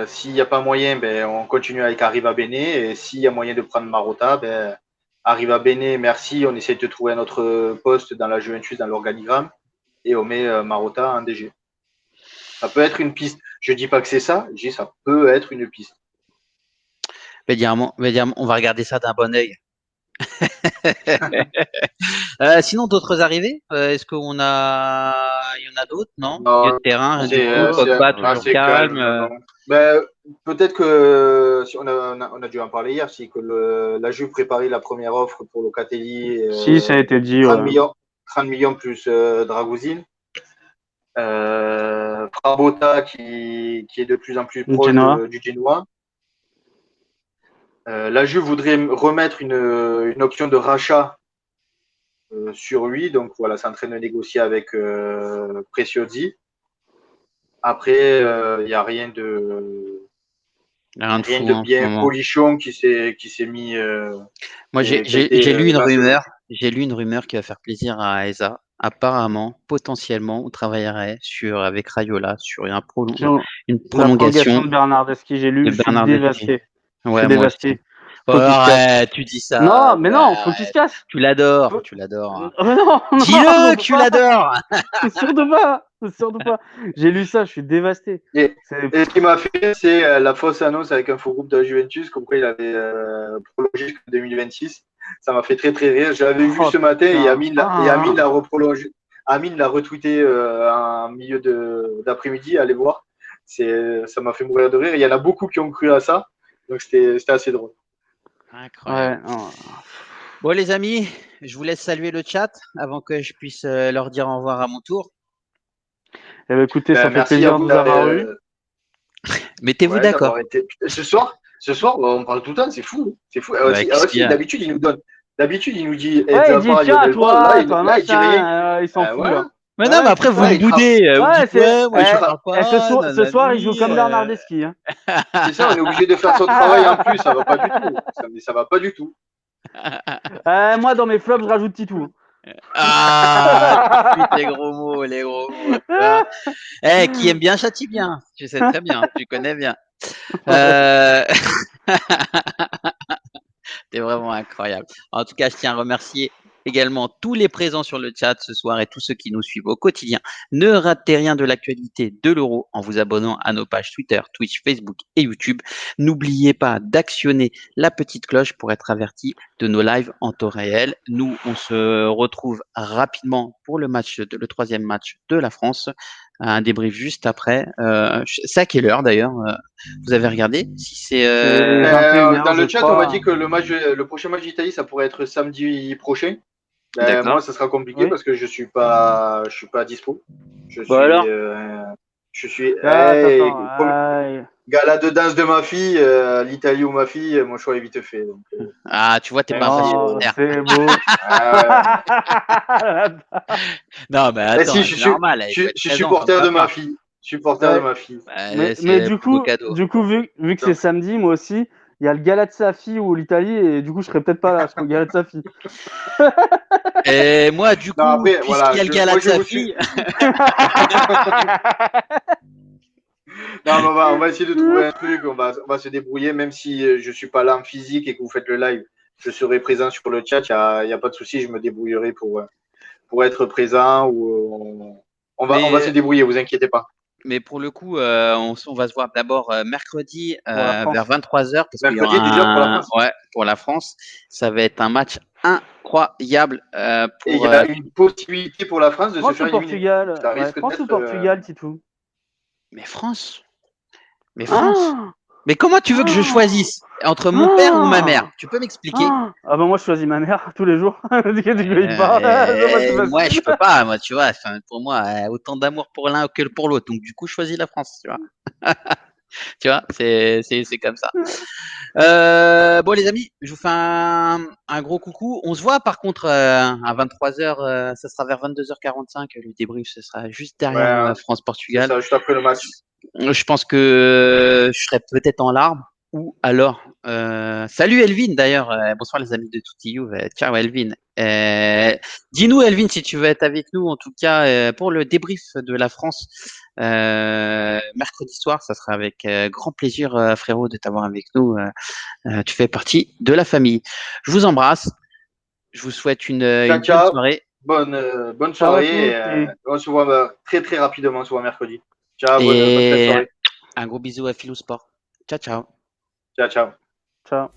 s'il n'y a pas moyen, ben, on continue avec Arriva Bene. Et s'il y a moyen de prendre Marotta, ben, Arriva Bene, merci. On essaie de trouver un autre poste dans la Juventus, dans l'organigramme. Et on met Marotta en DG. Ça peut être une piste. Je dis pas que c'est ça. Je dis ça peut être une piste. On va regarder ça d'un bon œil. Sinon, d'autres arrivées? Est-ce il y en a d'autres? Non? Milieu de Non, terrain, rien du Ouais, tout. Pogba, ouais. toujours assez calme. calme. Non. Ben, peut-être que si on a dû en parler hier, si que la Juve préparait la première offre pour Locatelli, Si, ça a été dit, 30 ouais. millions, 30 millions plus Dragousine. Prabota qui est de plus en plus proche Genoa. du Genoa. La Juve voudrait remettre une option de rachat sur lui, donc voilà, c'est en train de négocier avec Preciosi. Après, il n'y a rien Rien de Rien fou de en ce bien moment. polichon qui s'est mis. Moi, qui a été, j'ai lu une grâce au rumeur. but. J'ai lu une rumeur qui va faire plaisir à Eza. Apparemment, potentiellement, on travaillerait avec Rayola sur une La prolongation prolongation de Bernardeschi, j'ai de lu, je suis Bernardeschi. dévasté. Je suis Ouais, moi aussi. dévasté. Oh, Faut qu'il se casse. arrête, tu dis ça. Non, mais Ouais, non, faut qu'il se arrête. casse. Tu l'adores, Faut- tu l'adores. Mais non, non, Dis-le que surtout tu pas. l'adores. Surtout pas. Surtout pas. J'ai lu ça, je suis dévasté. Et, C'est et ce qui m'a fait, c'est la fausse annonce avec un faux groupe de la Juventus, comme quoi il avait prolongé jusqu'en 2026. Ça m'a fait très très rire. J'avais vu oh ce matin et putain. Amine l'a reprolongé. Amine l'a retweeté en milieu d'après-midi. Allez voir. Ça m'a fait mourir de rire. Il y en a beaucoup qui ont cru à ça. Donc c'était assez drôle. Incroyable. Ouais. Non. Bon, les amis, je vous laisse saluer le chat avant que je puisse leur dire au revoir à mon tour. Eh ben, écoutez, ça fait Merci à plaisir de vous nous avoir eu. Mettez-vous d'accord. d'avoir été. Ce soir, on parle tout le temps. C'est fou. C'est fou. Bah, qu'est-ce qu'il y a? D'habitude, il nous donne. D'habitude, il nous dit tu Ouais, il vas dit pas à tiens, Lionel Ball. toi, toi, Là, il dit rien. machin, il s'en fout Ouais. là. Mais non, mais Ouais, après, c'est vous ça. me boudez. Vous Ouais, dites, ouais, moi, je parle pas. ce soir, il joue comme Nanani. Bernardeschi. Hein. C'est ça, on est obligé de faire son travail en plus. Ça va pas du tout. Ça va pas du tout. Moi, dans mes flops, je rajoute Titou. Ah, tout de suite, les gros mots, les gros mots. Qui aime bien châtie bien. Tu sais très bien, tu connais bien. Euh... T'es vraiment incroyable. En tout cas, je tiens à remercier également tous les présents sur le chat ce soir et tous ceux qui nous suivent au quotidien. Ne ratez rien de l'actualité de l'Euro en vous abonnant à nos pages Twitter, Twitch, Facebook et YouTube. N'oubliez pas d'actionner la petite cloche pour être averti de nos lives en temps réel. Nous, on se retrouve rapidement pour le troisième match de la France. Un débrief juste après. C'est à quelle heure d'ailleurs vous avez regardé si c'est C'est 21h, Dans je le chat, on m'a dit crois. que le prochain match d'Italie, ça pourrait être samedi prochain. D'accord. Moi, ça sera compliqué Oui. parce que je suis pas dispo. Je Bon suis, alors gala de danse de ma fille, l'Italie ou ma fille, mon choix est vite fait. Donc, Ah, tu vois, t'es pas un vrai merci. supporter. c'est beau. Non, mais attends, Si, c'est normal, il faut je être suis présent comme supporter de ma papa. fille. Supporter de Ouais. ma fille. Mais C'est le du plus beau coup, cadeau. vu que c'est samedi, moi aussi, il y a le gala de sa fille ou l'Italie, et du coup, je serais peut-être pas là, je serais au gala de sa fille. Et moi, du Non, coup, après, puisqu'il voilà, y a le gala moi, de je sa vous suis. fille, Non, mais on va essayer de trouver un truc, on va se débrouiller, même si je suis pas là en physique et que vous faites le live, je serai présent sur le chat, il y a pas de souci, je me débrouillerai pour être présent ou on va se mais, débrouiller, vous inquiétez pas. mais pour le coup, on va se voir d'abord mercredi Pour la France. vers 23h parce qu'il y Mercredi aura déjà pour la France. ouais, pour la France. Ça va être un match incroyable Et il pour. y a une possibilité pour la France de se France faire ou éliminer. Portugal? Ça Ouais, risque France ou d'être. Portugal, Titou? Mais France, mais France. Ah Mais comment tu veux que je choisisse entre mon père ou ma mère? Tu peux m'expliquer? Ah bah moi je choisis ma mère tous les jours. Du coup il part. C'est moi, c'est Moi, je facile. peux pas, moi, tu vois. Enfin, pour moi, autant d'amour pour l'un que pour l'autre. Donc, du coup, je choisis la France, tu vois. Tu vois, c'est comme ça. Bon, les amis, je vous fais un gros coucou. On se voit par contre à 23h, ça sera vers 22h45. Le débrief, ce sera juste derrière Ouais, c'est France-Portugal. ça, juste après le match. Je pense que je serai peut-être en larmes ou alors. Salut Elvin d'ailleurs. Bonsoir les amis de Toutilou. Ciao Elvin. Dis-nous Elvin si tu veux être avec nous en tout cas pour le débrief de la France mercredi soir. Ça sera avec grand plaisir frérot de t'avoir avec nous. Tu fais partie de la famille. Je vous embrasse. Je vous souhaite une bonne Ciao. soirée. Bonne Ciao à soirée. tous. On se voit très très rapidement, on se voit mercredi. Ciao, bonne fin de Et soirée. un gros bisou à Philo Sport. Ciao ciao. Ciao. Ciao.